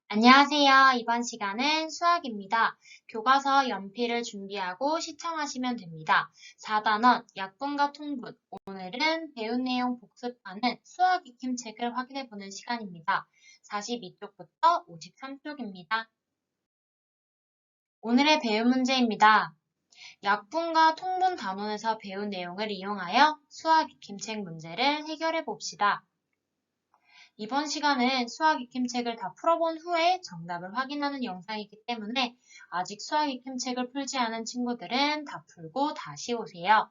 안녕하세요. 이번 시간은 수학입니다. 교과서 연필을 준비하고 시청하시면 됩니다. 4단원 약분과 통분. 오늘은 배운 내용 복습하는 수학 익힘 책을 확인해 보는 시간입니다. 42쪽부터 53쪽입니다. 오늘의 배운 문제입니다. 약분과 통분 단원에서 배운 내용을 이용하여 수학 익힘 책 문제를 해결해 봅시다. 이번 시간은 수학 익힘책을 다 풀어본 후에 정답을 확인하는 영상이기 때문에 아직 수학 익힘책을 풀지 않은 친구들은 다 풀고 다시 오세요.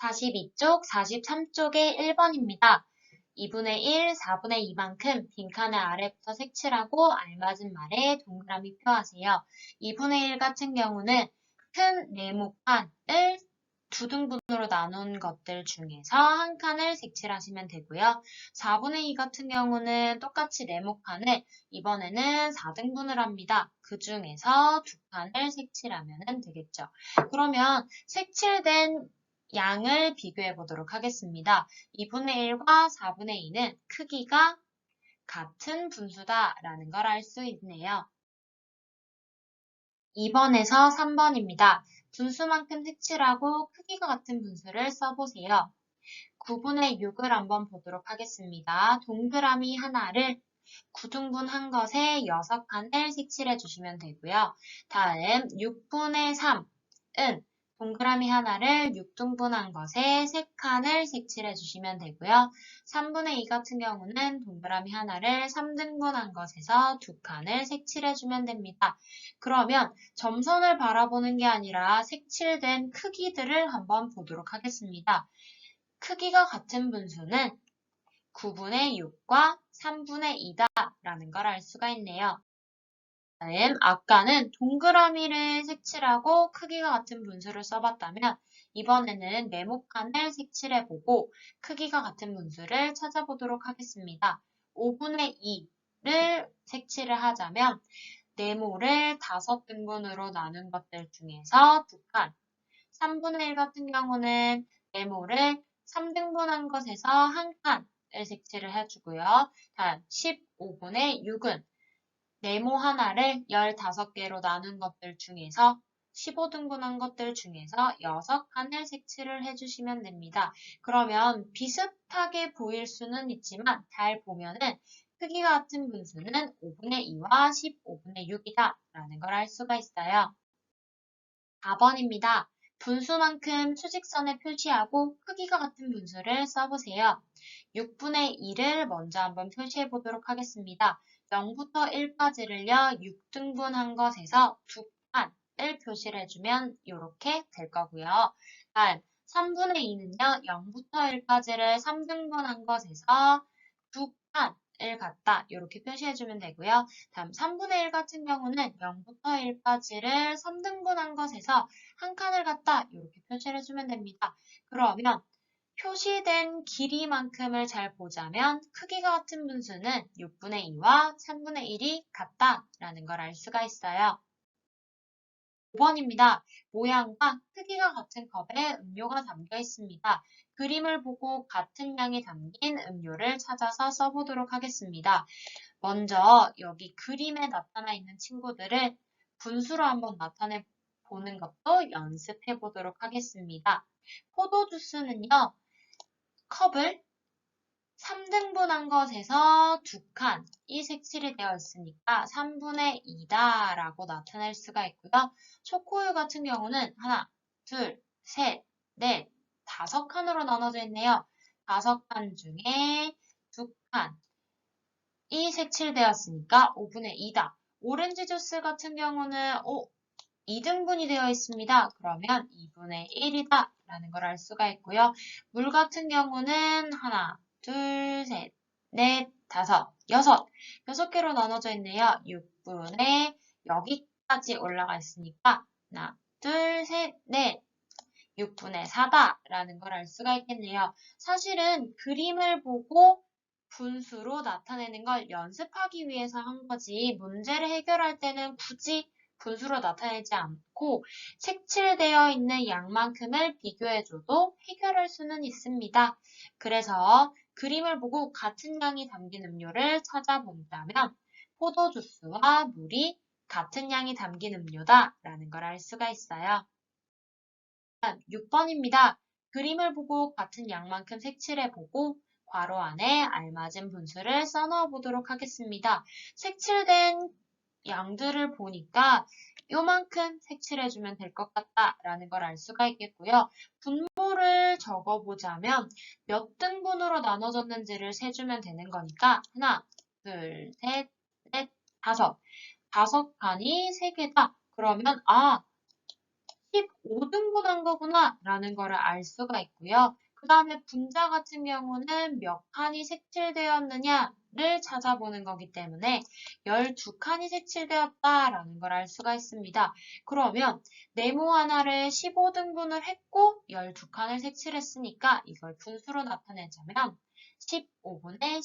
42쪽, 43쪽의 1번입니다. 2분의 1, 4분의 2만큼 빈칸을 아래부터 색칠하고 알맞은 말에 동그라미 표하세요. 2분의 1 같은 경우는 큰 네모칸을 두 등분으로 나눈 것들 중에서 한 칸을 색칠하시면 되고요. 4분의 2 같은 경우는 똑같이 네모칸을 이번에는 4등분을 합니다. 그 중에서 두 칸을 색칠하면 되겠죠. 그러면 색칠된 양을 비교해 보도록 하겠습니다. 2분의 1과 4분의 2는 크기가 같은 분수다라는 걸 알 수 있네요. 2번에서 3번입니다. 분수만큼 색칠하고 크기가 같은 분수를 써보세요. 9분의 6을 한번 보도록 하겠습니다. 동그라미 하나를 9등분한 것에 6칸을 색칠해 주시면 되고요. 다음 6분의 3은 동그라미 하나를 6등분한 것에 3칸을 색칠해 주시면 되고요. 3분의 2 같은 경우는 동그라미 하나를 3등분한 것에서 2칸을 색칠해 주면 됩니다. 그러면 점선을 바라보는 게 아니라 색칠된 크기들을 한번 보도록 하겠습니다. 크기가 같은 분수는 9분의 6과 3분의 2다 라는 걸 알 수가 있네요. 다음 아까는 동그라미를 색칠하고 크기가 같은 분수를 써봤다면 이번에는 네모칸을 색칠해보고 크기가 같은 분수를 찾아보도록 하겠습니다. 5분의 2를 색칠을 하자면 네모를 5등분으로 나눈 것들 중에서 2칸, 3분의 1 같은 경우는 네모를 3등분한 것에서 한 칸을 색칠을 해주고요. 다음 15분의 6은 네모 하나를 15개로 나눈 것들 중에서 15등분한 것들 중에서 6칸을 색칠을 해주시면 됩니다. 그러면 비슷하게 보일 수는 있지만 잘 보면은 크기 같은 분수는 5분의 2와 15분의 6이다 라는 걸 알 수가 있어요. 4번입니다. 분수만큼 수직선에 표시하고 크기가 같은 분수를 써보세요. 6분의 2를 먼저 한번 표시해 보도록 하겠습니다. 0부터 1까지를요, 6등분한 것에서 두 칸을 표시를 해주면 이렇게 될 거고요. 다음 3분의 2는요, 0부터 1까지를 3등분한 것에서 두 칸을 갖다 이렇게 표시해주면 되고요. 다음 3분의 1 같은 경우는 0부터 1까지를 3등분한 것에서 한 칸을 갖다 이렇게 표시를 해주면 됩니다. 그러면 표시된 길이만큼을 잘 보자면 크기가 같은 분수는 6분의 2와 3분의 1이 같다라는 걸 알 수가 있어요. 5번입니다. 모양과 크기가 같은 컵에 음료가 담겨 있습니다. 그림을 보고 같은 양이 담긴 음료를 찾아서 써보도록 하겠습니다. 먼저 여기 그림에 나타나 있는 친구들을 분수로 한번 나타내 보는 것도 연습해 보도록 하겠습니다. 포도 주스는요, 컵을 3등분한 것에서 두 칸이 색칠이 되어 있으니까 3분의 2다 라고 나타낼 수가 있고요. 초코우유 같은 경우는 하나, 둘, 셋, 넷, 5칸으로 나눠져 있네요. 5칸 중에 두 칸이 색칠되었으니까 5분의 2다. 오렌지 주스 같은 경우는 2등분이 되어 있습니다. 그러면 2분의 1이다 라는 걸 알 수가 있고요. 물 같은 경우는 하나, 둘, 셋, 넷, 다섯, 여섯. 6개로 나눠져 있네요. 6분의 여기까지 올라가 있으니까 하나, 둘, 셋, 넷. 6분의 4다 라는 걸 알 수가 있겠네요. 사실은 그림을 보고 분수로 나타내는 걸 연습하기 위해서 한 거지 문제를 해결할 때는 굳이 분수로 나타내지 않고 색칠되어 있는 양만큼을 비교해줘도 해결할 수는 있습니다. 그래서 그림을 보고 같은 양이 담긴 음료를 찾아본다면 포도주스와 물이 같은 양이 담긴 음료다 라는 걸 알 수가 있어요. 6번입니다. 그림을 보고 같은 양만큼 색칠해보고 괄호 안에 알맞은 분수를 써넣어 보도록 하겠습니다. 색칠된 양들을 보니까 요만큼 색칠해주면 될 것 같다라는 걸 알 수가 있겠고요. 분모를 적어보자면 몇 등분으로 나눠졌는지를 세주면 되는 거니까 하나, 둘, 셋, 넷, 다섯. 5칸이 3개다. 그러면 15등분한 거구나 라는 거를 알 수가 있고요. 그 다음에 분자 같은 경우는 몇 칸이 색칠되었느냐를 찾아보는 거기 때문에 12칸이 색칠되었다라는 걸 알 수가 있습니다. 그러면 네모 하나를 15등분을 했고 12칸을 색칠했으니까 이걸 분수로 나타내자면 15분의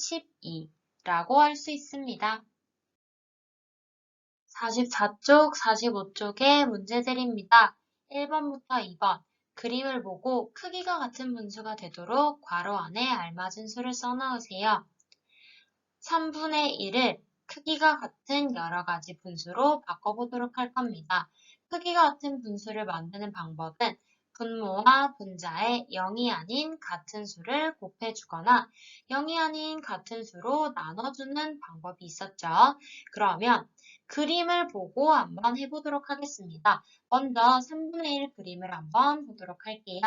12라고 할 수 있습니다. 44쪽, 45쪽의 문제들입니다. 1번부터 2번. 그림을 보고 크기가 같은 분수가 되도록 괄호 안에 알맞은 수를 써넣으세요. 3분의 1을 크기가 같은 여러 가지 분수로 바꿔보도록 할 겁니다. 크기가 같은 분수를 만드는 방법은 분모와 분자에 0이 아닌 같은 수를 곱해주거나 0이 아닌 같은 수로 나눠주는 방법이 있었죠. 그러면 그림을 보고 한번 해보도록 하겠습니다. 먼저 3분의 1 그림을 한번 보도록 할게요.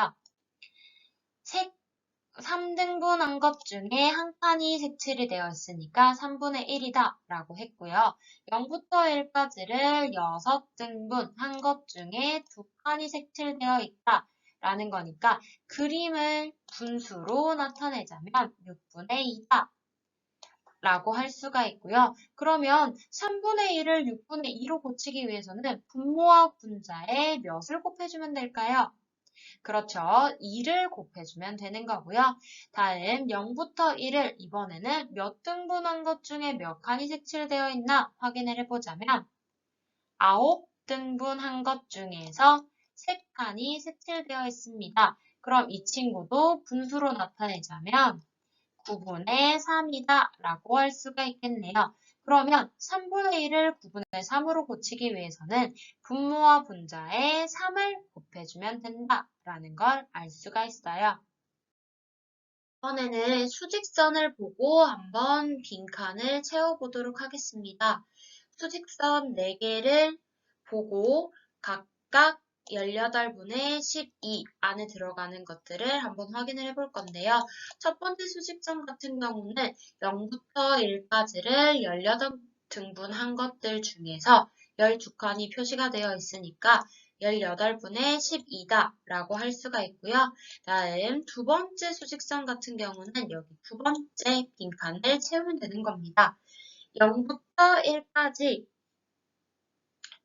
3등분한 것 중에 한 칸이 색칠이 되어 있으니까 3분의 1이다 라고 했고요. 0부터 1까지를 6등분한 것 중에 2칸이 색칠되어 있다 라는 거니까 그림을 분수로 나타내자면 6분의 2다 라고 할 수가 있고요. 그러면 3분의 1을 6분의 2로 고치기 위해서는 분모와 분자에 몇을 곱해주면 될까요? 그렇죠. 2를 곱해주면 되는 거고요. 다음 0부터 1을 이번에는 몇 등분한 것 중에 몇 칸이 색칠되어 있나 확인을 해보자면 9등분한 것 중에서 3칸이 색칠되어 있습니다. 그럼 이 친구도 분수로 나타내자면 9분의 3이다 라고 할 수가 있겠네요. 그러면 3분의 1을 9분의 3으로 고치기 위해서는 분모와 분자에 3을 곱해주면 된다라는 걸 알 수가 있어요. 이번에는 수직선을 보고 한번 빈칸을 채워보도록 하겠습니다. 수직선 4개를 보고 각각 18분의 12 안에 들어가는 것들을 한번 확인을 해볼 건데요. 첫 번째 수직선 같은 경우는 0부터 1까지를 18등분한 것들 중에서 12칸이 표시가 되어 있으니까 18분의 12다 라고 할 수가 있고요. 다음 두 번째 수직선 같은 경우는 여기 두 번째 빈칸을 채우면 되는 겁니다. 0부터 1까지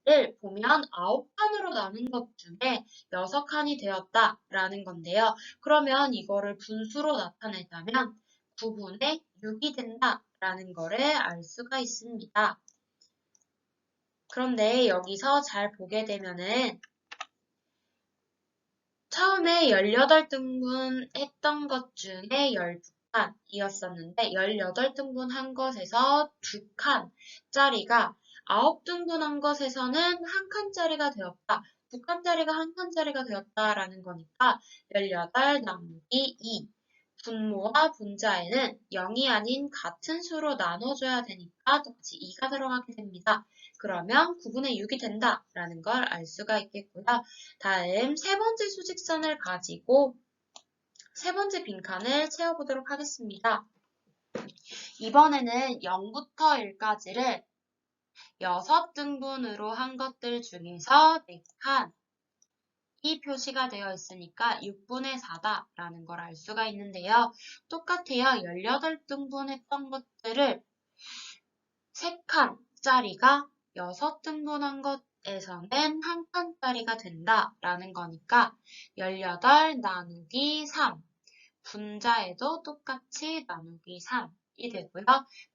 를 보면 9칸으로 나눈 것 중에 6칸이 되었다라는 건데요. 그러면 이거를 분수로 나타내자면 9분의 6이 된다라는 거를 알 수가 있습니다. 그런데 여기서 잘 보게 되면은 처음에 18등분 했던 것 중에 12칸이었었는데 18등분 한 것에서 2칸짜리가 9등분 한 것에서는 한 칸짜리가 되었다. 2칸짜리가 한 칸짜리가 되었다라는 거니까 18 나누기 2. 분모와 분자에는 0이 아닌 같은 수로 나눠줘야 되니까 똑같이 2가 들어가게 됩니다. 그러면 9분의 6이 된다라는 걸 알 수가 있겠고요. 다음 세 번째 수직선을 가지고 세 번째 빈칸을 채워보도록 하겠습니다. 이번에는 0부터 1까지를 6등분으로 한 것들 중에서 4칸 이 표시가 되어 있으니까 6분의 4다라는 걸 알 수가 있는데요. 똑같아요. 18등분 했던 것들을 3칸짜리가 6등분한 것에서는 한 칸짜리가 된다라는 거니까 18 나누기 3 분자에도 똑같이 나누기 3이 되고요.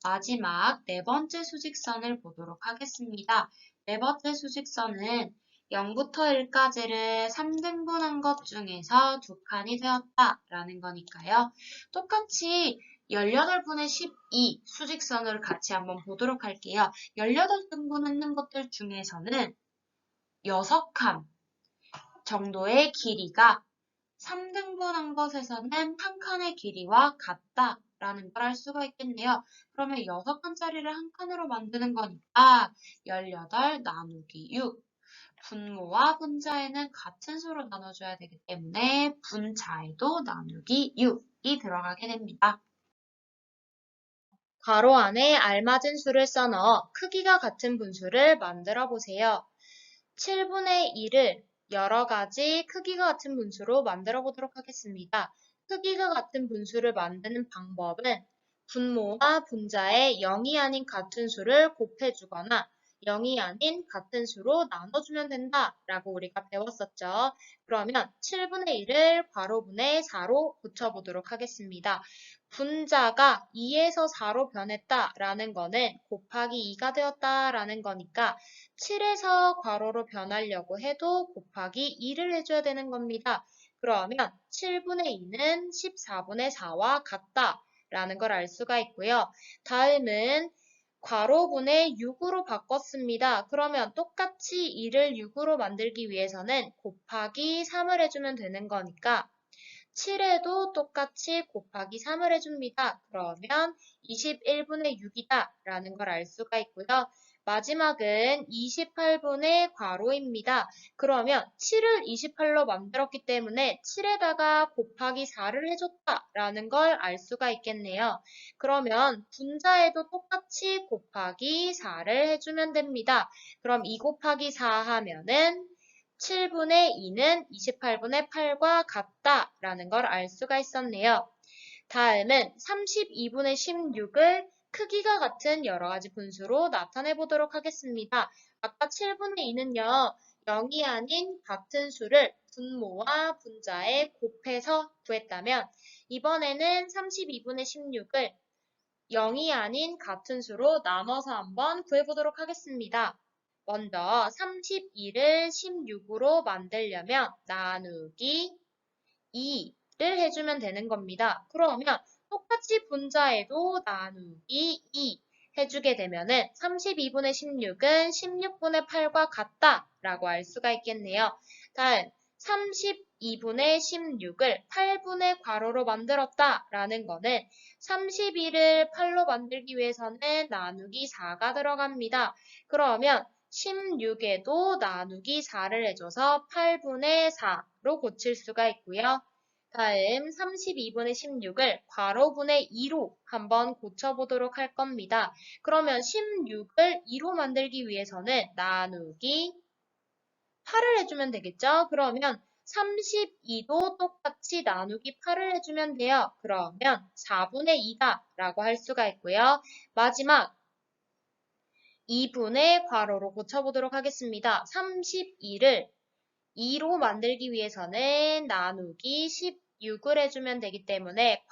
마지막 네 번째 수직선을 보도록 하겠습니다. 네 번째 수직선은 0부터 1까지를 3등분한 것 중에서 2칸이 되었다라는 거니까요. 똑같이 18분의 12 수직선을 같이 한번 보도록 할게요. 18등분했는 것들 중에서는 6칸 정도의 길이가 3등분한 것에서는 한 칸의 길이와 같다라는 걸 알 수가 있겠네요. 그러면 6칸짜리를 한 칸으로 만드는 거니까 18 나누기 6. 분모와 분자에는 같은 수로 나눠줘야 되기 때문에 분자에도 나누기 6이 들어가게 됩니다. 괄호 안에 알맞은 수를 써넣어 크기가 같은 분수를 만들어 보세요. 7분의 1을 여러 가지 크기가 같은 분수로 만들어 보도록 하겠습니다. 크기가 같은 분수를 만드는 방법은 분모와 분자에 0이 아닌 같은 수를 곱해주거나 0이 아닌 같은 수로 나눠주면 된다라고 우리가 배웠었죠. 그러면 7분의 1을 괄호분의 4로 고쳐보도록 하겠습니다. 분자가 2에서 4로 변했다라는 거는 곱하기 2가 되었다라는 거니까 7에서 괄호로 변하려고 해도 곱하기 2를 해줘야 되는 겁니다. 그러면 7분의 2는 14분의 4와 같다라는 걸 알 수가 있고요. 다음은 괄호분의 6으로 바꿨습니다. 그러면 똑같이 2를 6으로 만들기 위해서는 곱하기 3을 해주면 되는 거니까 7에도 똑같이 곱하기 3을 해줍니다. 그러면 21분의 6이다 라는 걸 알 수가 있고요. 마지막은 28분의 괄호입니다. 그러면 7을 28로 만들었기 때문에 7에다가 곱하기 4를 해줬다라는 걸 알 수가 있겠네요. 그러면 분자에도 똑같이 곱하기 4를 해주면 됩니다. 그럼 2 곱하기 4 하면은 7분의 2는 28분의 8과 같다라는 걸 알 수가 있었네요. 다음은 32분의 16을 크기가 같은 여러 가지 분수로 나타내 보도록 하겠습니다. 아까 7분의 2는요, 0이 아닌 같은 수를 분모와 분자에 곱해서 구했다면 이번에는 32분의 16을 0이 아닌 같은 수로 나눠서 한번 구해보도록 하겠습니다. 먼저 32를 16으로 만들려면 나누기 2를 해주면 되는 겁니다. 그러면 똑같이 분자에도 나누기 2 해주게 되면은 32분의 16은 16분의 8과 같다라고 알 수가 있겠네요. 다음 32분의 16을 8분의 괄호로 만들었다라는 거는 32를 8로 만들기 위해서는 나누기 4가 들어갑니다. 그러면 16에도 나누기 4를 해줘서 8분의 4로 고칠 수가 있고요. 다음 32분의 16을 괄호분의 2로 한번 고쳐보도록 할 겁니다. 그러면 16을 2로 만들기 위해서는 나누기 8을 해주면 되겠죠? 그러면 32도 똑같이 나누기 8을 해주면 돼요. 그러면 4분의 2다 라고 할 수가 있고요. 마지막 2분의 괄호로 고쳐보도록 하겠습니다. 32를 2로 만들기 위해서는 나누기 16을 해주면 되기 때문에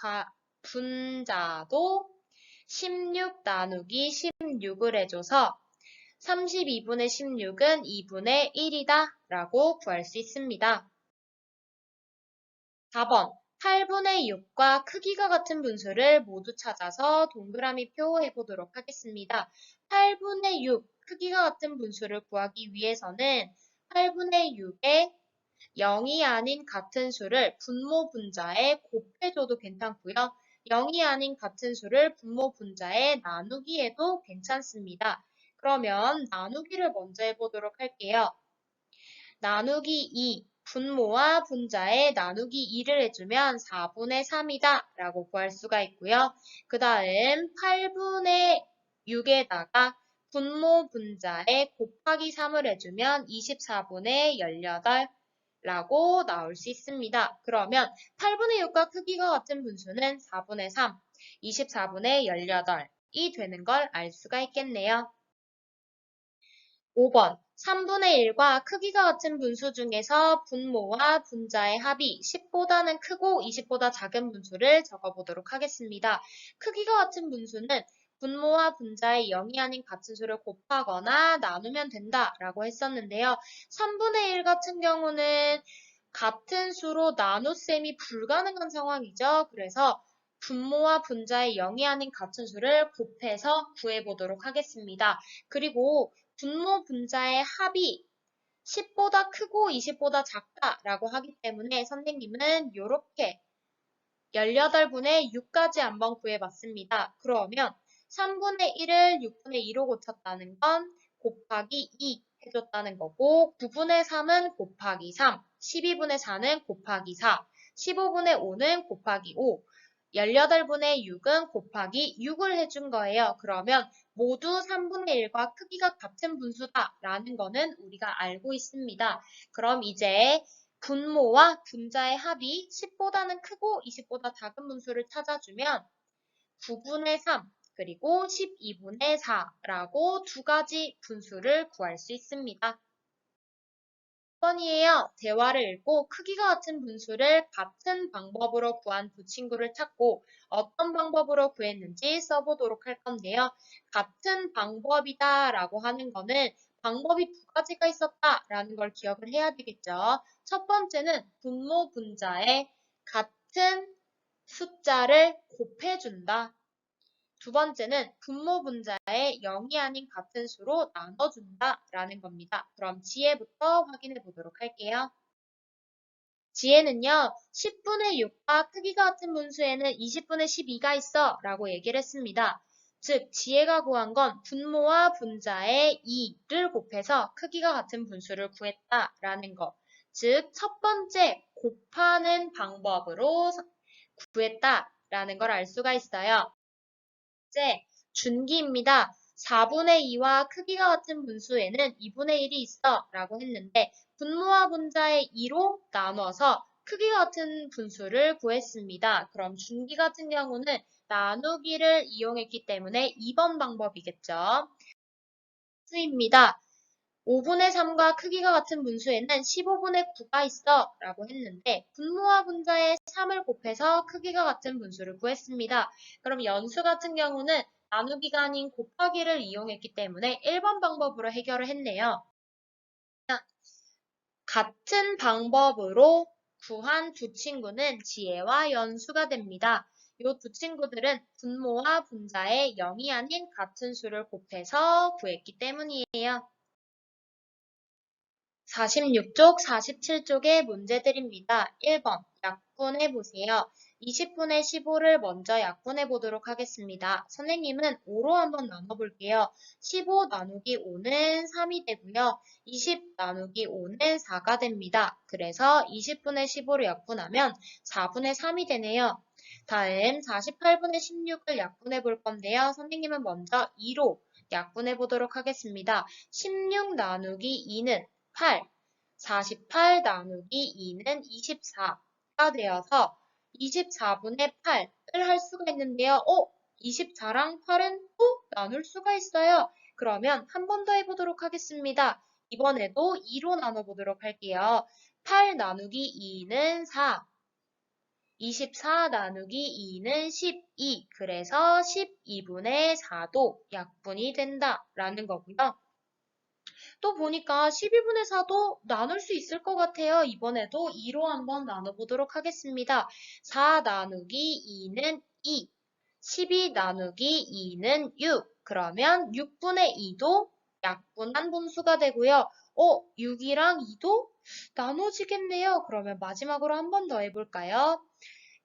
분자도 16 나누기 16을 해줘서 32분의 16은 2분의 1이다 라고 구할 수 있습니다. 4번 8분의 6과 크기가 같은 분수를 모두 찾아서 동그라미 표 해보도록 하겠습니다. 8분의 6 크기가 같은 분수를 구하기 위해서는 8분의 6에 0이 아닌 같은 수를 분모 분자에 곱해줘도 괜찮고요. 0이 아닌 같은 수를 분모 분자에 나누기 해도 괜찮습니다. 그러면 나누기를 먼저 해보도록 할게요. 나누기 2, 분모와 분자에 나누기 2를 해주면 4분의 3이다 라고 구할 수가 있고요. 그 다음 8분의 6에다가 분모 분자에 곱하기 3을 해주면 24분의 18 라고 나올 수 있습니다. 그러면 8분의 6과 크기가 같은 분수는 4분의 3, 24분의 18이 되는 걸 알 수가 있겠네요. 5번 3분의 1과 크기가 같은 분수 중에서 분모와 분자의 합이 10보다는 크고 20보다 작은 분수를 적어보도록 하겠습니다. 크기가 같은 분수는 분모와 분자의 0이 아닌 같은 수를 곱하거나 나누면 된다라고 했었는데요. 3분의 1 같은 경우는 같은 수로 나눗셈이 불가능한 상황이죠. 그래서 분모와 분자의 0이 아닌 같은 수를 곱해서 구해보도록 하겠습니다. 그리고 분모, 분자의 합이 10보다 크고 20보다 작다라고 하기 때문에 선생님은 이렇게 18분의 6까지 한번 구해봤습니다. 그러면 3분의 1을 6분의 2로 고쳤다는 건 곱하기 2 해줬다는 거고 9분의 3은 곱하기 3, 12분의 4는 곱하기 4, 15분의 5는 곱하기 5, 18분의 6은 곱하기 6을 해준 거예요. 그러면 모두 3분의 1과 크기가 같은 분수다라는 거는 우리가 알고 있습니다. 그럼 이제 분모와 분자의 합이 10보다는 크고 20보다 작은 분수를 찾아주면 9분의 3 그리고 12분의 4라고 두 가지 분수를 구할 수 있습니다. 1번이에요. 대화를 읽고 크기가 같은 분수를 같은 방법으로 구한 두 친구를 찾고 어떤 방법으로 구했는지 써보도록 할 건데요. 같은 방법이다 라고 하는 거는 방법이 두 가지가 있었다 라는 걸 기억을 해야 되겠죠. 첫 번째는 분모 분자에 같은 숫자를 곱해준다. 두 번째는 분모 분자에 0이 아닌 같은 수로 나눠준다 라는 겁니다. 그럼 지혜부터 확인해 보도록 할게요. 지혜는요, 10분의 6과 크기가 같은 분수에는 20분의 12가 있어 라고 얘기를 했습니다. 즉, 지혜가 구한 건 분모와 분자의 2를 곱해서 크기가 같은 분수를 구했다라는 거. 즉, 첫 번째 곱하는 방법으로 구했다라는 걸 알 수가 있어요. 번째, 준기입니다. 4분의 2와 크기가 같은 분수에는 2분의 1이 있어 라고 했는데 분모와 분자의 2로 나눠서 크기가 같은 분수를 구했습니다. 그럼 준기 같은 경우는 나누기를 이용했기 때문에 2번 방법이겠죠. 수입니다. 5분의 3과 크기가 같은 분수에는 15분의 9가 있어 라고 했는데 분모와 분자의 3을 곱해서 크기가 같은 분수를 구했습니다. 그럼 연수 같은 경우는 나누기가 아닌 곱하기를 이용했기 때문에 1번 방법으로 해결을 했네요. 같은 방법으로 구한 두 친구는 지혜와 연수가 됩니다. 이 두 친구들은 분모와 분자의 0이 아닌 같은 수를 곱해서 구했기 때문이에요. 46쪽, 47쪽의 문제들입니다. 1번, 약분해 보세요. 20분의 15를 먼저 약분해 보도록 하겠습니다. 선생님은 5로 한번 나눠볼게요. 15 나누기 5는 3이 되고요. 20 나누기 5는 4가 됩니다. 그래서 20분의 15를 약분하면 4분의 3이 되네요. 다음 48분의 16을 약분해 볼 건데요. 선생님은 먼저 2로 약분해 보도록 하겠습니다. 16 나누기 2는 8, 48 나누기 2는 24가 되어서 24분의 8을 할 수가 있는데요. 24랑 8은 또 나눌 수가 있어요. 그러면 한 번 더 해보도록 하겠습니다. 이번에도 2로 나눠보도록 할게요. 8 나누기 2는 4, 24 나누기 2는 12, 그래서 12분의 4도 약분이 된다라는 거고요. 또 보니까 12분의 4도 나눌 수 있을 것 같아요. 이번에도 2로 한번 나눠보도록 하겠습니다. 4 나누기 2는 2, 12 나누기 2는 6, 그러면 6분의 2도 약분한 분수가 되고요. 6이랑 2도 나눠지겠네요. 그러면 마지막으로 한 번 더 해볼까요?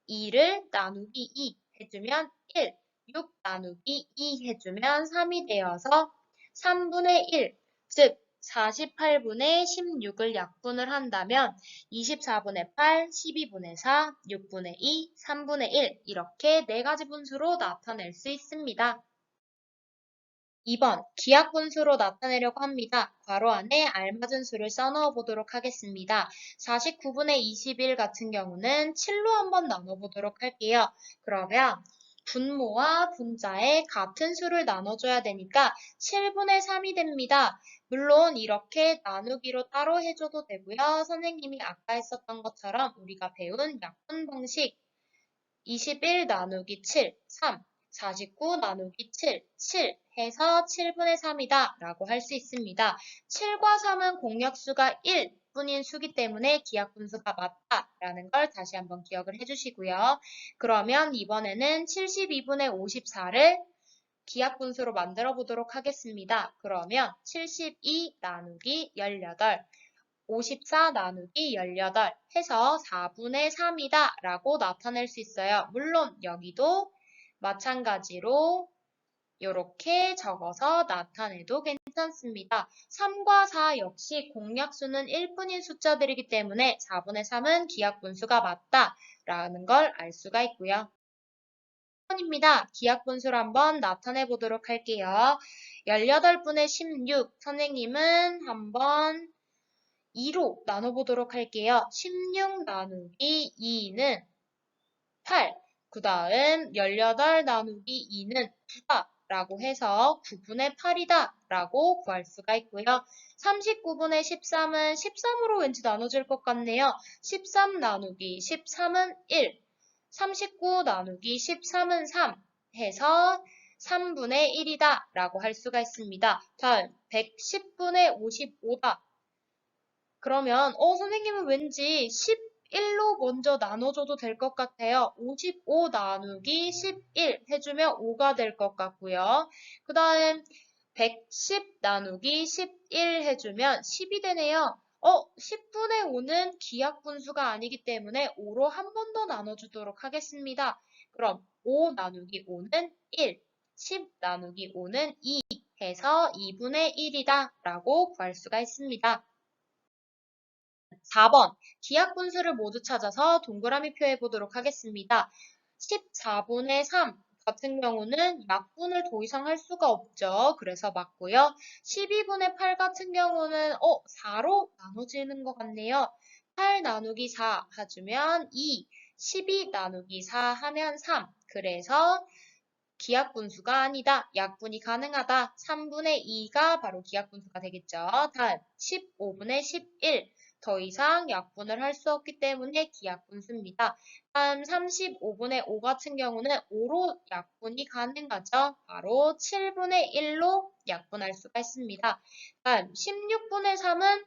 2를 나누기 2 해주면 1, 6 나누기 2 해주면 3이 되어서 3분의 1, 즉 48분의 16을 약분을 한다면 24분의 8, 12분의 4, 6분의 2, 3분의 1 이렇게 네 가지 분수로 나타낼 수 있습니다. 2번, 기하분수로 나타내려고 합니다. 괄호 안에 알맞은 수를 써넣어 보도록 하겠습니다. 49분의 21 같은 경우는 7로 한번 나눠보도록 할게요. 그러면 분모와 분자에 같은 수를 나눠줘야 되니까 7분의 3이 됩니다. 물론 이렇게 나누기로 따로 해줘도 되고요. 선생님이 아까 했었던 것처럼 우리가 배운 약분 방식 21 나누기 7, 3, 49 나누기 7 해서 7분의 3이다 라고 할 수 있습니다. 7과 3은 공약수가 1 뿐인 수기 때문에 기하분수가 맞다 라는 걸 다시 한번 기억을 해주시고요. 그러면 이번에는 72분의 54를 기하분수로 만들어 보도록 하겠습니다. 그러면 72 나누기 18 54 나누기 18 해서 4분의 3이다 라고 나타낼 수 있어요. 물론 여기도 마찬가지로 이렇게 적어서 나타내도 괜찮습니다. 3과 4 역시 공약수는 1뿐인 숫자들이기 때문에 4분의 3은 기하분수가 맞다 라는 걸 알 수가 있고요. 1번입니다. 기하분수를 한번 나타내 보도록 할게요. 18분의 16 선생님은 한번 2로 나눠보도록 할게요. 16 나누기 2는 8. 그 다음 18 나누기 2는 9다 라고 해서 9분의 8이다 라고 구할 수가 있고요. 39분의 13은 13으로 왠지 나눠질 것 같네요. 13 나누기 13은 1. 39 나누기 13은 3 해서 3분의 1이다 라고 할 수가 있습니다. 다음 110분의 55다. 그러면 선생님은 왠지 11로 먼저 나눠줘도 될 것 같아요. 55 나누기 11 해주면 5가 될 것 같고요. 그 다음 110 나누기 11 해주면 10이 되네요. 10분의 5는 기하분수가 아니기 때문에 5로 한 번 더 나눠주도록 하겠습니다. 그럼 5 나누기 5는 1, 10 나누기 5는 2 해서 2분의 1이다 라고 구할 수가 있습니다. 4번 기하분수를 모두 찾아서 동그라미 표해 보도록 하겠습니다. 14분의 3 같은 경우는 약분을 더 이상 할 수가 없죠. 그래서 맞고요. 12분의 8 같은 경우는 4로 나눠지는 것 같네요. 8 나누기 4 해주면 2, 12 나누기 4 하면 3. 그래서 기하분수가 아니다. 약분이 가능하다. 3분의 2가 바로 기하분수가 되겠죠. 다음 15분의 11. 더 이상 약분을 할 수 없기 때문에 기하분수입니다. 다음 35분의 5 같은 경우는 5로 약분이 가능하죠. 바로 7분의 1로 약분할 수가 있습니다. 다음 16분의 3은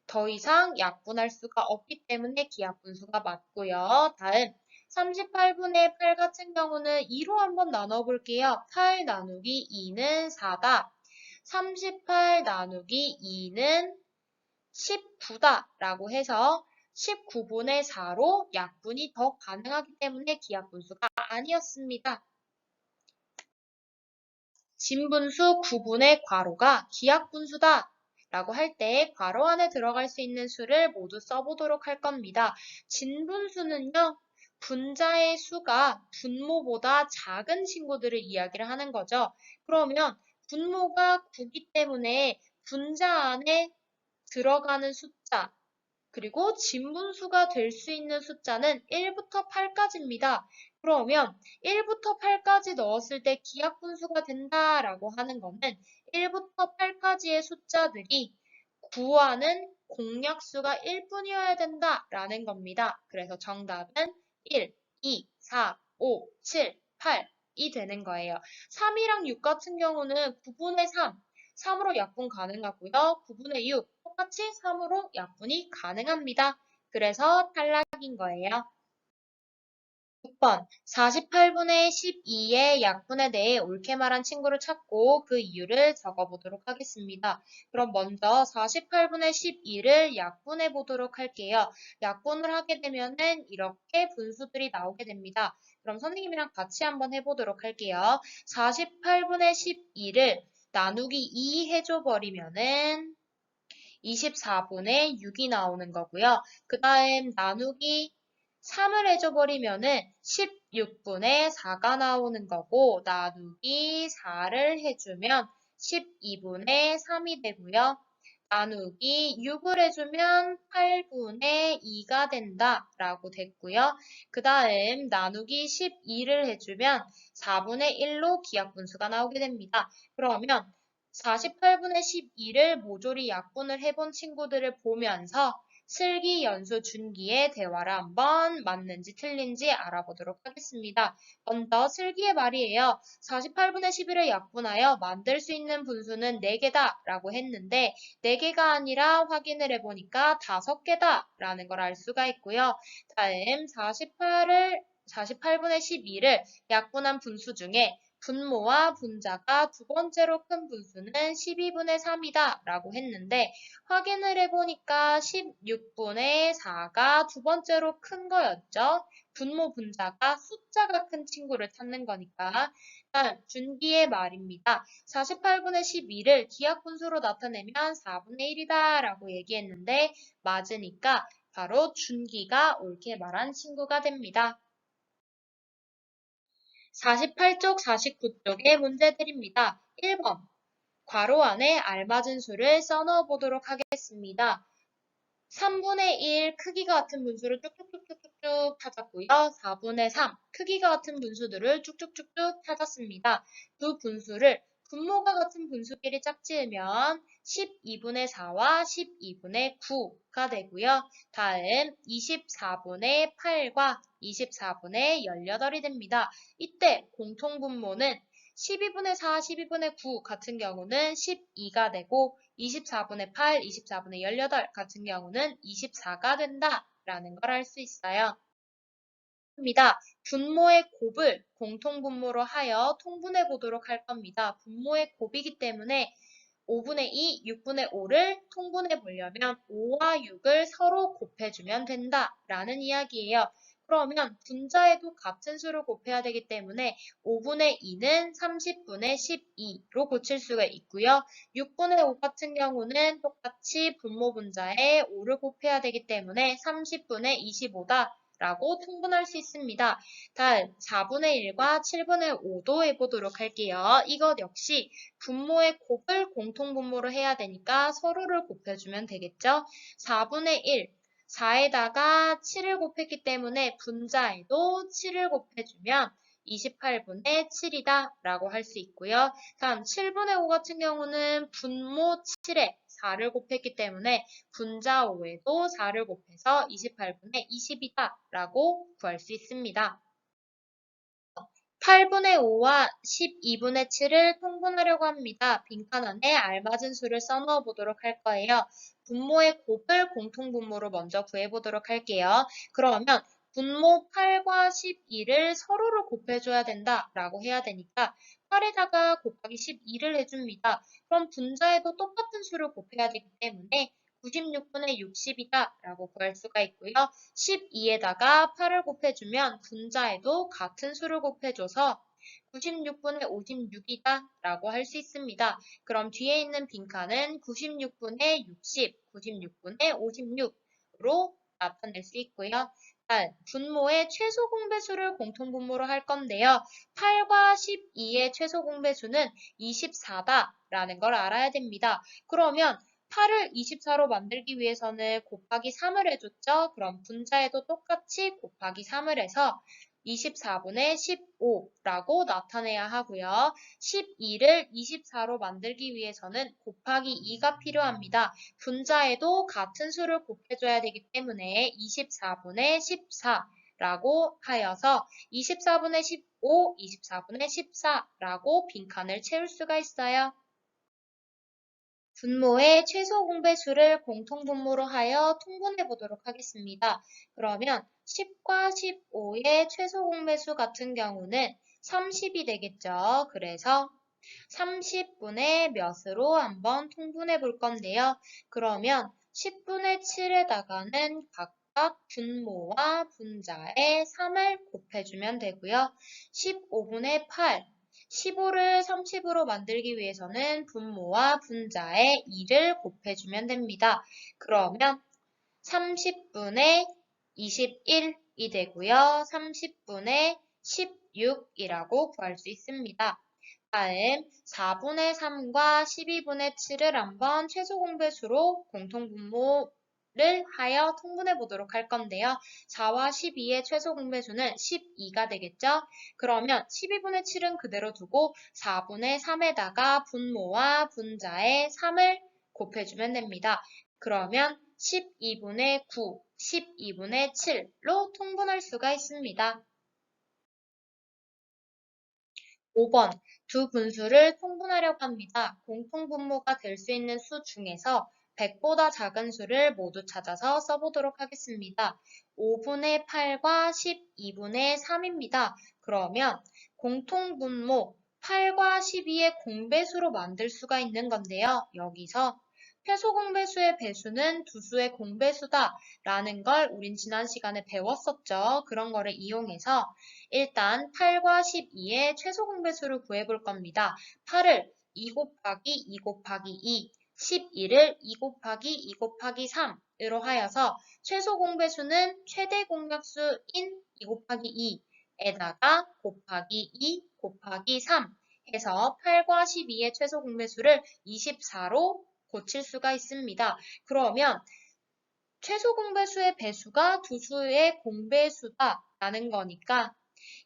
더 이상 약분할 수가 없기 때문에 기하분수가 맞고요. 다음 38분의 8 같은 경우는 2로 한번 나눠볼게요. 8 나누기 2는 4다. 38 나누기 2는 19다 라고 해서 19분의 4로 약분이 더 가능하기 때문에 기하분수가 아니었습니다. 진분수 9분의 괄호가 기하분수다 라고 할 때 괄호 안에 들어갈 수 있는 수를 모두 써보도록 할 겁니다. 진분수는요. 분자의 수가 분모보다 작은 친구들을 이야기를 하는 거죠. 그러면 분모가 9기 때문에 분자 안에 들어가는 숫자 그리고 진분수가 될 수 있는 숫자는 1부터 8까지입니다. 그러면 1부터 8까지 넣었을 때 기하분수가 된다라고 하는 거는 1부터 8까지의 숫자들이 구하는 공약수가 1뿐이어야 된다라는 겁니다. 그래서 정답은 1, 2, 4, 5, 7, 8이 되는 거예요. 3이랑 6 같은 경우는 9분의 3, 3으로 약분 가능하고요. 9분의 6, 똑같이 3으로 약분이 가능합니다. 그래서 탈락인 거예요. 6번 48분의 12의 약분에 대해 옳게 말한 친구를 찾고 그 이유를 적어보도록 하겠습니다. 그럼 먼저 48분의 12를 약분해 보도록 할게요. 약분을 하게 되면은 이렇게 분수들이 나오게 됩니다. 그럼 선생님이랑 같이 한번 해보도록 할게요. 48분의 12를 나누기 2 해줘 버리면은 24분의 6이 나오는 거고요. 그 다음 나누기 3을 해줘버리면은 16분의 4가 나오는 거고 나누기 4를 해주면 12분의 3이 되고요. 나누기 6을 해주면 8분의 2가 된다 라고 됐고요. 그 다음 나누기 12를 해주면 4분의 1로 기하분수가 나오게 됩니다. 그러면 48분의 12를 모조리 약분을 해본 친구들을 보면서 슬기, 연수, 준기의 대화를 한번 맞는지 틀린지 알아보도록 하겠습니다. 먼저 슬기의 말이에요. 48분의 11을 약분하여 만들 수 있는 분수는 4개다 라고 했는데 4개가 아니라 확인을 해보니까 5개다 라는 걸 알 수가 있고요. 다음 48분의 12를 약분한 분수 중에 분모와 분자가 두 번째로 큰 분수는 12분의 3이다 라고 했는데 확인을 해보니까 16분의 4가 두 번째로 큰 거였죠. 분모 분자가 숫자가 큰 친구를 찾는 거니까. 다음 준기의 말입니다. 48분의 12를 기하분수로 나타내면 4분의 1이다 라고 얘기했는데 맞으니까 바로 준기가 옳게 말한 친구가 됩니다. 48쪽, 49쪽의 문제들입니다. 1번. 괄호 안에 알맞은 수를 써넣어 보도록 하겠습니다. 3분의 1 크기가 같은 분수를 쭉쭉쭉쭉쭉 찾았고요. 4분의 3 크기가 같은 분수들을 쭉쭉쭉쭉 찾았습니다. 두 분수를 분모가 같은 분수끼리 짝지으면 12분의 4와 12분의 9가 되고요. 다음 24분의 8과 24분의 18이 됩니다. 이때 공통분모는 12분의 4, 12분의 9 같은 경우는 12가 되고 24분의 8, 24분의 18 같은 경우는 24가 된다라는 걸 알 수 있어요. 입니다. 분모의 곱을 공통분모로 하여 통분해 보도록 할 겁니다. 분모의 곱이기 때문에 5분의 2, 6분의 5를 통분해 보려면 5와 6을 서로 곱해주면 된다라는 이야기예요. 그러면 분자에도 같은 수를 곱해야 되기 때문에 5분의 2는 30분의 12로 고칠 수가 있고요. 6분의 5 같은 경우는 똑같이 분모 분자에 5를 곱해야 되기 때문에 30분의 25다. 라고 통분할 수 있습니다. 다음 4분의 1과 7분의 5도 해보도록 할게요. 이것 역시 분모의 곱을 공통분모로 해야 되니까 서로를 곱해주면 되겠죠. 4분의 1, 4에다가 7을 곱했기 때문에 분자에도 7을 곱해주면 28분의 7이다 라고 할 수 있고요. 다음 7분의 5 같은 경우는 분모 7에 4를 곱했기 때문에 분자 5에도 4를 곱해서 28분의 20이다 라고 구할 수 있습니다. 8분의 5와 12분의 7을 통분하려고 합니다. 빈칸 안에 알맞은 수를 써넣어 보도록 할 거예요. 분모의 곱을 공통분모로 먼저 구해보도록 할게요. 그러면 분모 8과 12를 서로를 곱해줘야 된다라고 해야 되니까 8에다가 곱하기 12를 해줍니다. 그럼 분자에도 똑같은 수를 곱해야 되기 때문에 96분의 60이다 라고 구할 수가 있고요. 12에다가 8을 곱해주면 분자에도 같은 수를 곱해줘서 96분의 56이다 라고 할 수 있습니다. 그럼 뒤에 있는 빈칸은 96분의 60, 96분의 56으로 나타낼 수 있고요. 분모의 최소 공배수를 공통분모로 할 건데요. 8과 12의 최소 공배수는 24다 라는 걸 알아야 됩니다. 그러면 8을 24로 만들기 위해서는 곱하기 3을 해줬죠. 그럼 분자에도 똑같이 곱하기 3을 해서 24분의 15라고 나타내야 하고요. 12를 24로 만들기 위해서는 곱하기 2가 필요합니다. 분자에도 같은 수를 곱해줘야 되기 때문에 24분의 14라고 하여서 24분의 15, 24분의 14라고 빈칸을 채울 수가 있어요. 분모의 최소 공배수를 공통분모로 하여 통분해 보도록 하겠습니다. 그러면 10과 15의 최소 공배수 같은 경우는 30이 되겠죠. 그래서 30분의 몇으로 한번 통분해 볼 건데요. 그러면 10분의 7에다가는 각각 분모와 분자에 3을 곱해주면 되고요. 15분의 8, 15를 30으로 만들기 위해서는 분모와 분자에 2를 곱해주면 됩니다. 그러면 30분의 21이 되고요. 30분의 16이라고 구할 수 있습니다. 다음 4분의 3과 12분의 7을 한번 최소 공배수로 공통분모를 하여 통분해 보도록 할 건데요. 4와 12의 최소 공배수는 12가 되겠죠? 그러면 12분의 7은 그대로 두고 4분의 3에다가 분모와 분자에 3을 곱해주면 됩니다. 그러면 12분의 9, 12분의 7로 통분할 수가 있습니다. 5번, 두 분수를 통분하려고 합니다. 공통분모가 될 수 있는 수 중에서 100보다 작은 수를 모두 찾아서 써보도록 하겠습니다. 5분의 8과 12분의 3입니다. 그러면 공통분모 8과 12의 공배수로 만들 수가 있는 건데요. 여기서 최소 공배수의 배수는 두 수의 공배수다 라는 걸 우린 지난 시간에 배웠었죠. 그런 거를 이용해서 일단 8과 12의 최소 공배수를 구해볼 겁니다. 8을 2 곱하기 2 곱하기 2, 12를 2 곱하기 2 곱하기 3으로 하여서 최소 공배수는 최대 공약수인 2 곱하기 2에다가 곱하기 2 곱하기 3 해서 8과 12의 최소 공배수를 24로 고칠 수가 있습니다. 그러면 최소 공배수의 배수가 두 수의 공배수다라는 거니까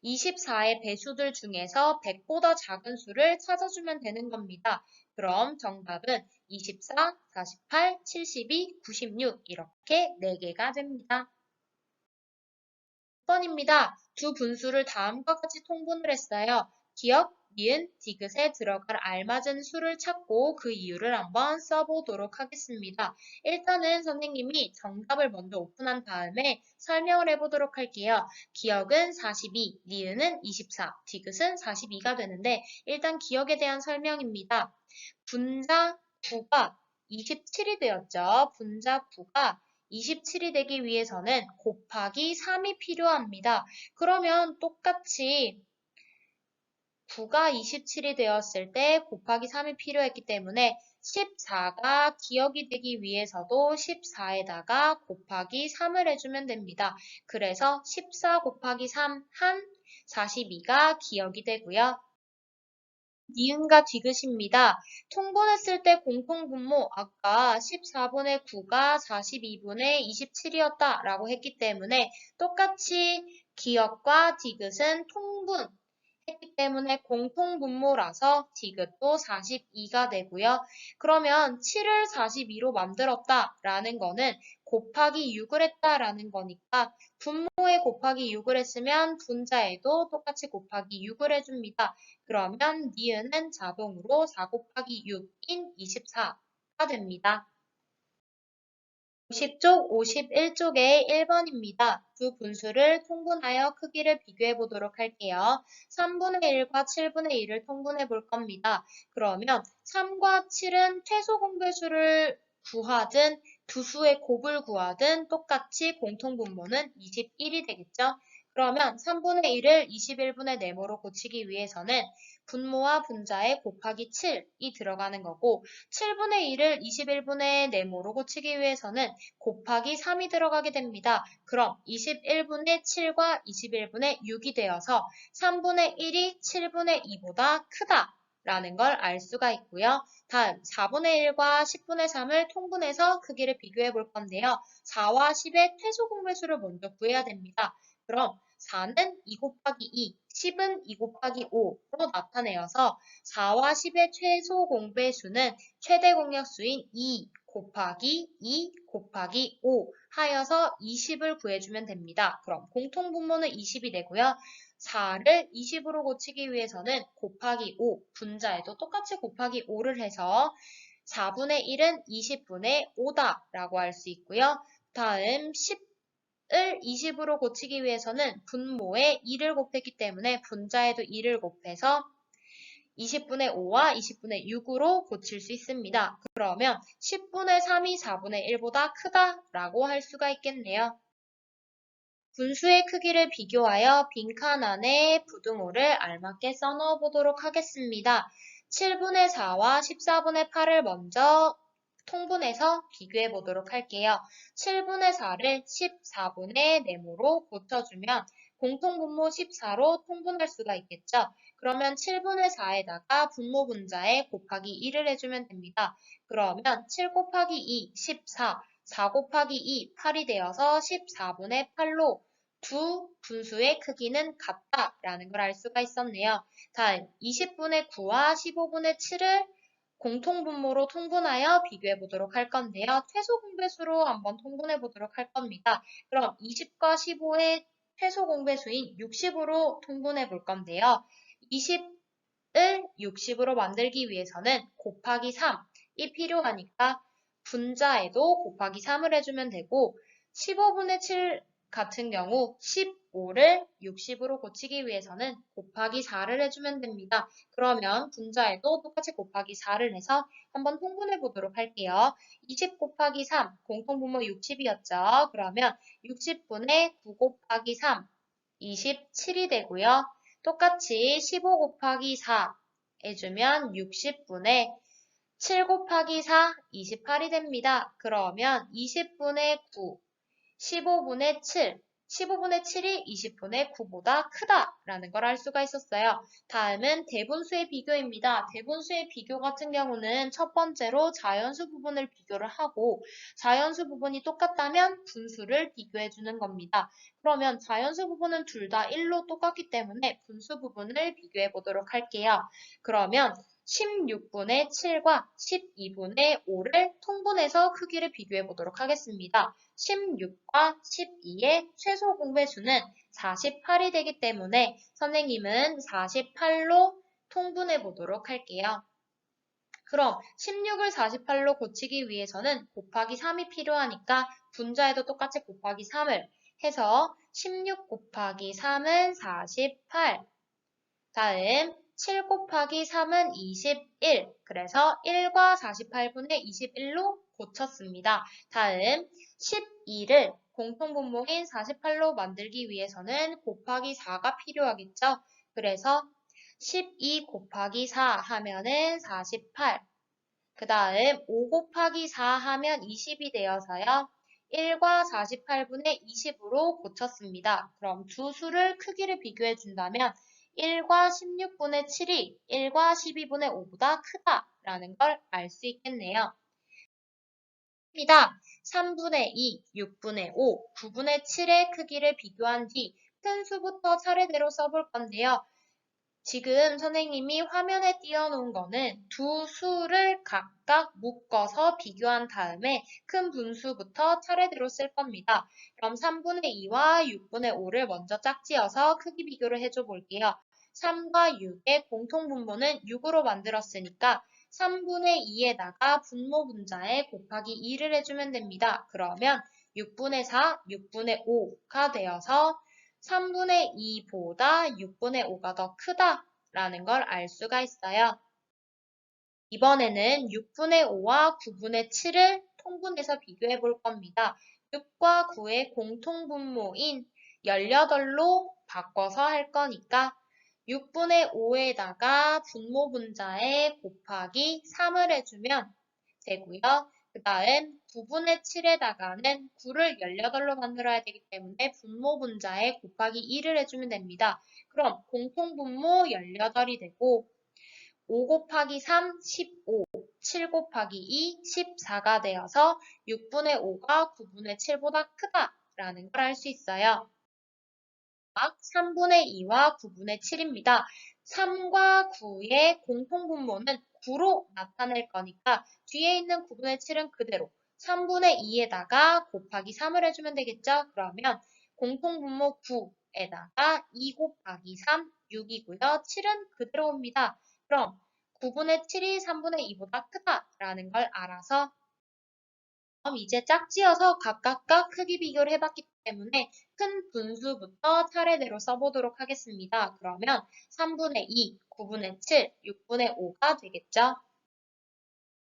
24의 배수들 중에서 100보다 작은 수를 찾아주면 되는 겁니다. 그럼 정답은 24, 48, 72, 96 이렇게 4개가 됩니다. 6번입니다. 두 분수를 다음과 같이 통분을 했어요. 기억, 니은, 디귿에 들어갈 알맞은 수를 찾고 그 이유를 한번 써보도록 하겠습니다. 일단은 선생님이 정답을 먼저 오픈한 다음에 설명을 해보도록 할게요. 기억은 42, 니은은 24, 디귿은 42가 되는데 일단 기억에 대한 설명입니다. 분자 9가 27이 되었죠. 분자 9가 27이 되기 위해서는 곱하기 3이 필요합니다. 그러면 똑같이 9가 27이 되었을 때 곱하기 3이 필요했기 때문에 14가 기억이 되기 위해서도 14에다가 곱하기 3을 해주면 됩니다. 그래서 14 곱하기 3 한 42가 기억이 되고요. 니은과 디귿입니다. 통분했을 때 공통분모 아까 14분의 9가 42분의 27이었다 라고 했기 때문에 똑같이 기억과 디귿은 통분 했기 때문에 공통분모라서 디귿도 42가 되고요. 그러면 7을 42로 만들었다라는 거는 곱하기 6을 했다라는 거니까 분모에 곱하기 6을 했으면 분자에도 똑같이 곱하기 6을 해줍니다. 그러면 니은은 자동으로 4 곱하기 6인 24가 됩니다. 50쪽, 51쪽의 1번입니다. 두 분수를 통분하여 크기를 비교해 보도록 할게요. 3분의 1과 7분의 1을 통분해 볼 겁니다. 그러면 3과 7은 최소 공배수를 구하든 두 수의 곱을 구하든 똑같이 공통분모는 21이 되겠죠. 그러면 3분의 1을 21분의 네모로 고치기 위해서는 분모와 분자에 곱하기 7이 들어가는 거고 7분의 1을 21분의 네모로 고치기 위해서는 곱하기 3이 들어가게 됩니다. 그럼 21분의 7과 21분의 6이 되어서 3분의 1이 7분의 2보다 크다. 라는 걸 알 수가 있고요. 다음 4분의 1과 10분의 3을 통분해서 크기를 비교해 볼 건데요. 4와 10의 최소 공배수를 먼저 구해야 됩니다. 그럼 4는 2 곱하기 2, 10은 2 곱하기 5로 나타내어서 4와 10의 최소 공배수는 최대 공약수인 2 곱하기 2 곱하기 5 하여서 20을 구해주면 됩니다. 그럼 공통분모는 20이 되고요. 4를 20으로 고치기 위해서는 곱하기 5, 분자에도 똑같이 곱하기 5를 해서 4분의 1은 20분의 5다 라고 할 수 있고요. 다음 10을 20으로 고치기 위해서는 분모에 2를 곱했기 때문에 분자에도 2를 곱해서 20분의 5와 20분의 6으로 고칠 수 있습니다. 그러면 10분의 3이 4분의 1보다 크다라고 할 수가 있겠네요. 분수의 크기를 비교하여 빈칸 안에 부등호를 알맞게 써넣어 보도록 하겠습니다. 7분의 4와 14분의 8을 먼저 통분해서 비교해 보도록 할게요. 7분의 4를 14분의 네모로 고쳐주면 공통분모 14로 통분할 수가 있겠죠. 그러면 7분의 4에다가 분모 분자에 곱하기 2를 해주면 됩니다. 그러면 7 곱하기 2, 14, 4 곱하기 2, 8이 되어서 14분의 8로 두 분수의 크기는 같다라는 걸 알 수가 있었네요. 다음 20분의 9와 15분의 7을 공통분모로 통분하여 비교해 보도록 할 건데요. 최소 공배수로 한번 통분해 보도록 할 겁니다. 그럼 20과 15의 최소 공배수인 60으로 통분해 볼 건데요. 20을 60으로 만들기 위해서는 곱하기 3이 필요하니까 분자에도 곱하기 3을 해주면 되고 15분의 7 같은 경우 15를 60으로 고치기 위해서는 곱하기 4를 해주면 됩니다. 그러면 분자에도 똑같이 곱하기 4를 해서 한번 통분해 보도록 할게요. 20 곱하기 3, 공통분모 60이었죠. 그러면 60분의 9 곱하기 3, 27이 되고요. 똑같이 15 곱하기 4 해주면 60분의 7 곱하기 4, 28이 됩니다. 그러면 20분의 9, 15분의 7, 15분의 7이 20분의 9보다 크다라는 걸 알 수가 있었어요. 다음은 대분수의 비교입니다. 대분수의 비교 같은 경우는 첫 번째로 자연수 부분을 비교를 하고 자연수 부분이 똑같다면 분수를 비교해 주는 겁니다. 그러면 자연수 부분은 둘 다 1로 똑같기 때문에 분수 부분을 비교해 보도록 할게요. 그러면 16분의 7과 12분의 5를 통분해서 크기를 비교해 보도록 하겠습니다. 16과 12의 최소 공배수는 48이 되기 때문에 선생님은 48로 통분해 보도록 할게요. 그럼 16을 48로 고치기 위해서는 곱하기 3이 필요하니까 분자에도 똑같이 곱하기 3을 해서 16 곱하기 3은 48. 다음 7 곱하기 3은 21. 그래서 1과 48분의 21로 고쳤습니다. 다음 12를 공통분모인 48로 만들기 위해서는 곱하기 4가 필요하겠죠. 그래서 12 곱하기 4 하면은 48. 그 다음 5 곱하기 4 하면 20이 되어서요. 1과 48분의 20으로 고쳤습니다. 그럼 두 수를 크기를 비교해 준다면 1과 16분의 7이 1과 12분의 5보다 크다라는 걸 알 수 있겠네요. 입니다. 3분의 2, 6분의 5, 9분의 7의 크기를 비교한 뒤 큰 수부터 차례대로 써볼 건데요. 지금 선생님이 화면에 띄워놓은 거는 두 수를 각각 묶어서 비교한 다음에 큰 분수부터 차례대로 쓸 겁니다. 그럼 3분의 2와 6분의 5를 먼저 짝지어서 크기 비교를 해줘 볼게요. 3과 6의 공통분모는 6으로 만들었으니까 3분의 2에다가 분모 분자에 곱하기 2를 해주면 됩니다. 그러면 6분의 4, 6분의 5가 되어서 3분의 2보다 6분의 5가 더 크다라는 걸 알 수가 있어요. 이번에는 6분의 5와 9분의 7을 통분해서 비교해 볼 겁니다. 6과 9의 공통분모인 18로 바꿔서 할 거니까 6분의 5에다가 분모 분자에 곱하기 3을 해주면 되고요. 그 다음 9분의 7에다가는 9를 18로 만들어야 되기 때문에 분모 분자에 곱하기 2를 해주면 됩니다. 그럼 공통분모 18이 되고 5 곱하기 3, 15, 7 곱하기 2, 14가 되어서 6분의 5가 9분의 7보다 크다라는 걸 알 수 있어요. 3분의 2와 9분의 7입니다. 3과 9의 공통분모는 9로 나타낼 거니까 뒤에 있는 9분의 7은 그대로 3분의 2에다가 곱하기 3을 해주면 되겠죠? 그러면 공통분모 9에다가 2 곱하기 3, 6이고요. 7은 그대로 옵니다. 그럼 9분의 7이 3분의 2보다 크다라는 걸 알아서 그럼 이제 짝지어서 각각과 크기 비교를 해봤기 때문에 큰 분수부터 차례대로 써보도록 하겠습니다. 그러면 3분의 2, 9분의 7, 6분의 5가 되겠죠?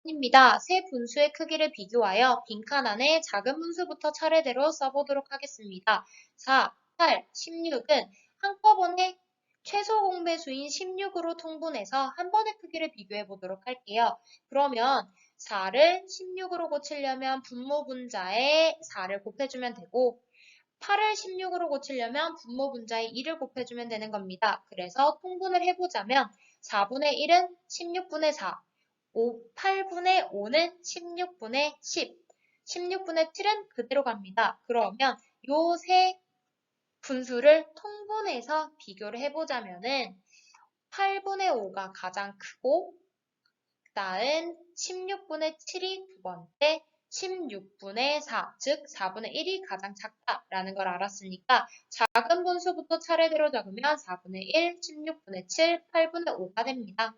입니다. 세 분수의 크기를 비교하여 빈칸 안에 작은 분수부터 차례대로 써보도록 하겠습니다. 4, 8, 16은 한꺼번에 최소 공배수인 16으로 통분해서 한 번의 크기를 비교해 보도록 할게요. 그러면 4를 16으로 고치려면 분모 분자에 4를 곱해주면 되고 8을 16으로 고치려면 분모 분자에 2를 곱해주면 되는 겁니다. 그래서 통분을 해보자면 4분의 1은 16분의 4, 8분의 5는 16분의 10, 16분의 7은 그대로 갑니다. 그러면 요 세 분수를 통분해서 비교를 해보자면은 8분의 5가 가장 크고 다음 16분의 7이 두 번째, 16분의 4, 즉 4분의 1이 가장 작다라는 걸 알았으니까 작은 분수부터 차례대로 적으면 4분의 1, 16분의 7, 8분의 5가 됩니다.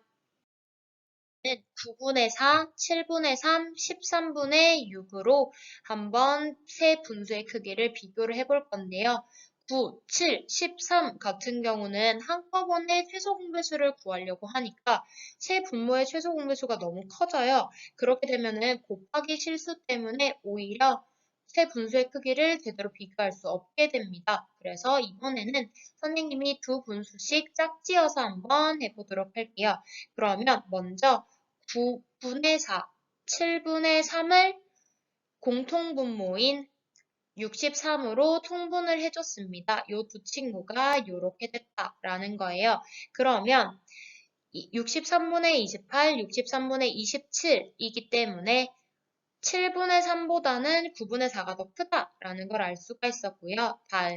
9분의 4, 7분의 3, 13분의 6으로 한번 세 분수의 크기를 비교를 해볼 건데요. 9, 7, 13 같은 경우는 한꺼번에 최소 공배수를 구하려고 하니까 세 분모의 최소 공배수가 너무 커져요. 그렇게 되면은 곱하기 실수 때문에 오히려 세 분수의 크기를 제대로 비교할 수 없게 됩니다. 그래서 이번에는 선생님이 두 분수씩 짝지어서 한번 해보도록 할게요. 그러면 먼저 9분의 4, 7분의 3을 공통분모인 63으로 통분을 해줬습니다. 이 두 친구가 이렇게 됐다라는 거예요. 그러면 63분의 28, 63분의 27이기 때문에 7분의 3보다는 9분의 4가 더 크다라는 걸 알 수가 있었고요. 다음,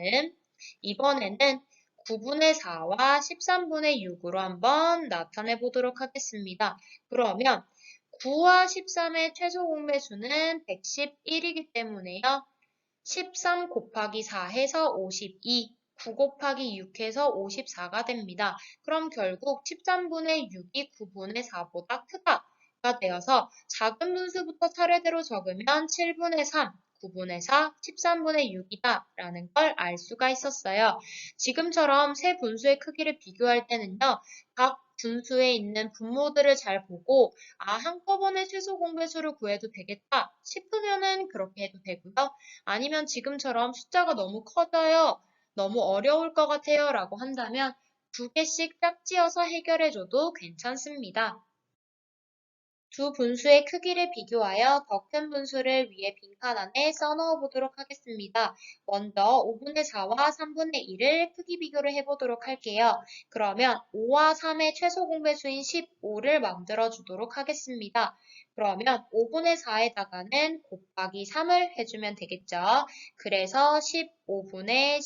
이번에는 9분의 4와 13분의 6으로 한번 나타내 보도록 하겠습니다. 그러면 9와 13의 최소 공배수는 111이기 때문에요. 13 곱하기 4 해서 52, 9 곱하기 6 해서 54가 됩니다. 그럼 결국 13분의 6이 9분의 4보다 크다가 되어서 작은 분수부터 차례대로 적으면 7분의 3, 9분의 4, 13분의 6이다 라는 걸 알 수가 있었어요. 지금처럼 세 분수의 크기를 비교할 때는요. 각 분수에 있는 분모들을 잘 보고 한꺼번에 최소 공배수를 구해도 되겠다 싶으면은 그렇게 해도 되고요. 아니면 지금처럼 숫자가 너무 커져요. 너무 어려울 것 같아요. 라고 한다면 두 개씩 짝지어서 해결해줘도 괜찮습니다. 두 분수의 크기를 비교하여 더 큰 분수를 위에 빈칸 안에 써넣어 보도록 하겠습니다. 먼저 5분의 4와 3분의 1을 크기 비교를 해보도록 할게요. 그러면 5와 3의 최소 공배수인 15를 만들어 주도록 하겠습니다. 그러면 5분의 4에다가는 곱하기 3을 해주면 되겠죠. 그래서 15분의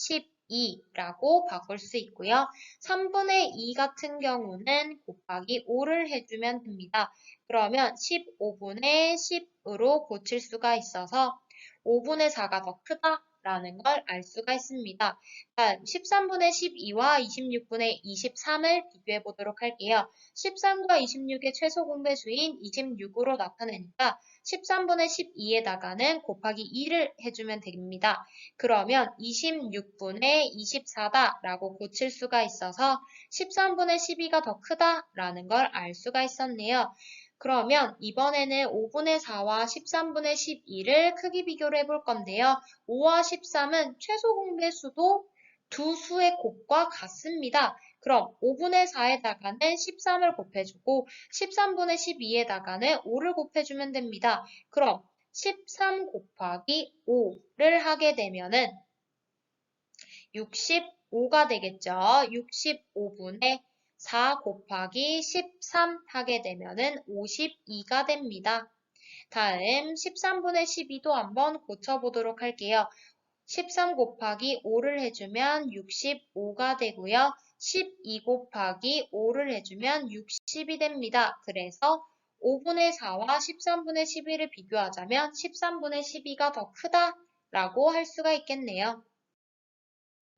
12라고 바꿀 수 있고요. 3분의 2 같은 경우는 곱하기 5를 해주면 됩니다. 그러면 15분의 10으로 고칠 수가 있어서 5분의 4가 더 크다라는 걸 알 수가 있습니다. 13분의 12와 26분의 23을 비교해 보도록 할게요. 13과 26의 최소 공배수인 26으로 나타내니까 13분의 12에다가는 곱하기 2를 해주면 됩니다. 그러면 26분의 24다라고 고칠 수가 있어서 13분의 12가 더 크다라는 걸 알 수가 있었네요. 그러면 이번에는 5분의 4와 13분의 12를 크기 비교를 해볼 건데요. 5와 13은 최소 공배수도 두 수의 곱과 같습니다. 그럼 5분의 4에다가는 13을 곱해주고 13분의 12에다가는 5를 곱해주면 됩니다. 그럼 13 곱하기 5를 하게 되면은 65가 되겠죠. 65분의 4 곱하기 13 하게 되면은 52가 됩니다. 다음 13분의 12도 한번 고쳐보도록 할게요. 13 곱하기 5를 해주면 65가 되고요. 12 곱하기 5를 해주면 60이 됩니다. 그래서 5분의 4와 13분의 12를 비교하자면 13분의 12가 더 크다라고 할 수가 있겠네요.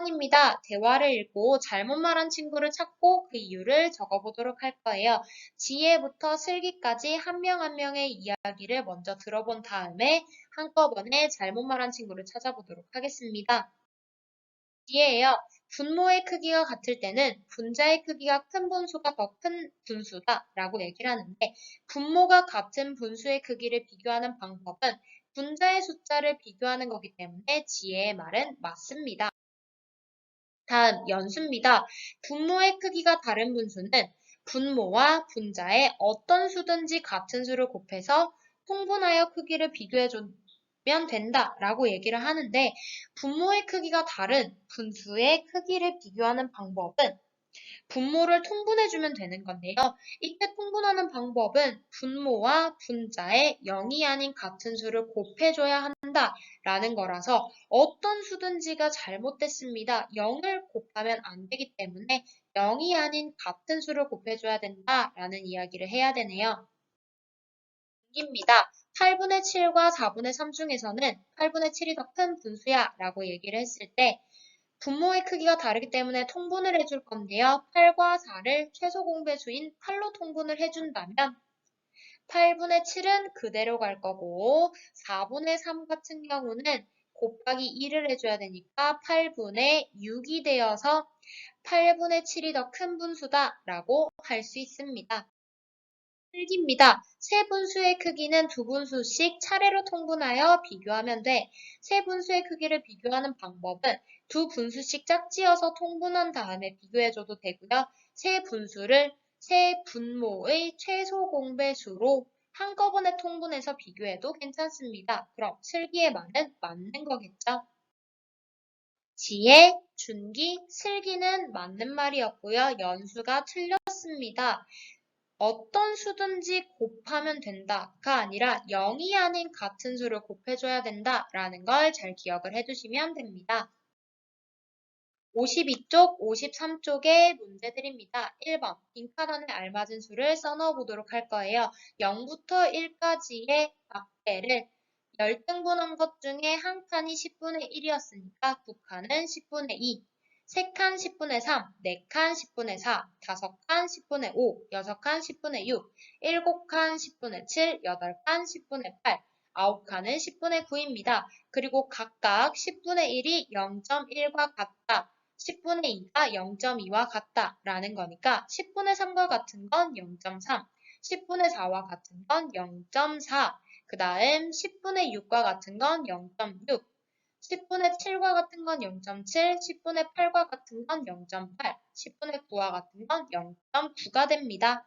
입니다. 대화를 읽고 잘못 말한 친구를 찾고 그 이유를 적어보도록 할 거예요. 지혜부터 슬기까지 한 명 한 명의 이야기를 먼저 들어본 다음에 한꺼번에 잘못 말한 친구를 찾아보도록 하겠습니다. 지혜예요. 분모의 크기가 같을 때는 분자의 크기가 큰 분수가 더 큰 분수다 라고 얘기를 하는데 분모가 같은 분수의 크기를 비교하는 방법은 분자의 숫자를 비교하는 거기 때문에 지혜의 말은 맞습니다. 다음 연수입니다. 분모의 크기가 다른 분수는 분모와 분자의 어떤 수든지 같은 수를 곱해서 통분하여 크기를 비교해주면 된다라고 얘기를 하는데 분모의 크기가 다른 분수의 크기를 비교하는 방법은 분모를 통분해주면 되는 건데요. 이때 통분하는 방법은 분모와 분자의 0이 아닌 같은 수를 곱해줘야 한다라는 거라서 어떤 수든지가 잘못됐습니다. 0을 곱하면 안 되기 때문에 0이 아닌 같은 수를 곱해줘야 된다라는 이야기를 해야 되네요. 입니다. 8분의 7과 4분의 3 중에서는 8분의 7이 더 큰 분수야 라고 얘기를 했을 때 분모의 크기가 다르기 때문에 통분을 해줄 건데요. 8과 4를 최소 공배수인 8로 통분을 해준다면 8분의 7은 그대로 갈 거고 4분의 3 같은 경우는 곱하기 2를 해줘야 되니까 8분의 6이 되어서 8분의 7이 더 큰 분수다 라고 할 수 있습니다. 필기입니다. 세 분수의 크기는 두 분수씩 차례로 통분하여 비교하면 돼. 세 분수의 크기를 비교하는 방법은 두 분수씩 짝지어서 통분한 다음에 비교해줘도 되고요. 세 분모의 최소 공배수로 한꺼번에 통분해서 비교해도 괜찮습니다. 그럼 슬기의 말은 맞는 거겠죠? 지혜, 준기, 슬기는 맞는 말이었고요. 연수가 틀렸습니다. 어떤 수든지 곱하면 된다가 아니라 0이 아닌 같은 수를 곱해줘야 된다라는 걸 잘 기억을 해두시면 됩니다. 52쪽, 53쪽의 문제들입니다. 1번, 빈칸원에 알맞은 수를 써넣어 보도록 할 거예요. 0부터 1까지의 막대를 열등분한 것 중에 한 칸이 10분의 1이었으니까 두 칸은 10분의 2, 3칸 10분의 3, 4칸 10분의 4, 5칸 10분의 5, 6칸 10분의 6, 7칸 10분의 7, 8칸 10분의 8, 9칸은 10분의 9입니다. 그리고 각각 10분의 1이 0.1과 같다. 10분의 2가 0.2와 같다 라는 거니까 10분의 3과 같은 건 0.3, 10분의 4와 같은 건 0.4, 그 다음 10분의 6과 같은 건 0.6, 10분의 7과 같은 건 0.7, 10분의 8과 같은 건 0.8, 10분의 9와 같은 건 0.9가 됩니다.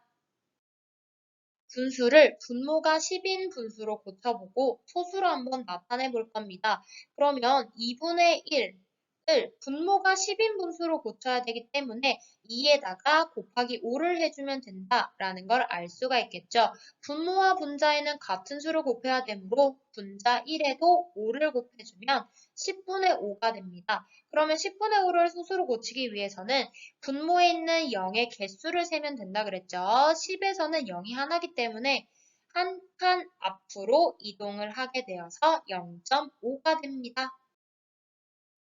분수를 분모가 10인 분수로 고쳐보고 소수로 한번 나타내 볼 겁니다. 그러면 2분의 1을 분모가 10인 분수로 고쳐야 되기 때문에 2에다가 곱하기 5를 해주면 된다라는 걸 알 수가 있겠죠. 분모와 분자에는 같은 수를 곱해야 되므로 분자 1에도 5를 곱해주면 10분의 5가 됩니다. 그러면 10분의 5를 소수로 고치기 위해서는 분모에 있는 0의 개수를 세면 된다 그랬죠. 10에서는 0이 하나이기 때문에 한 칸 앞으로 이동을 하게 되어서 0.5가 됩니다.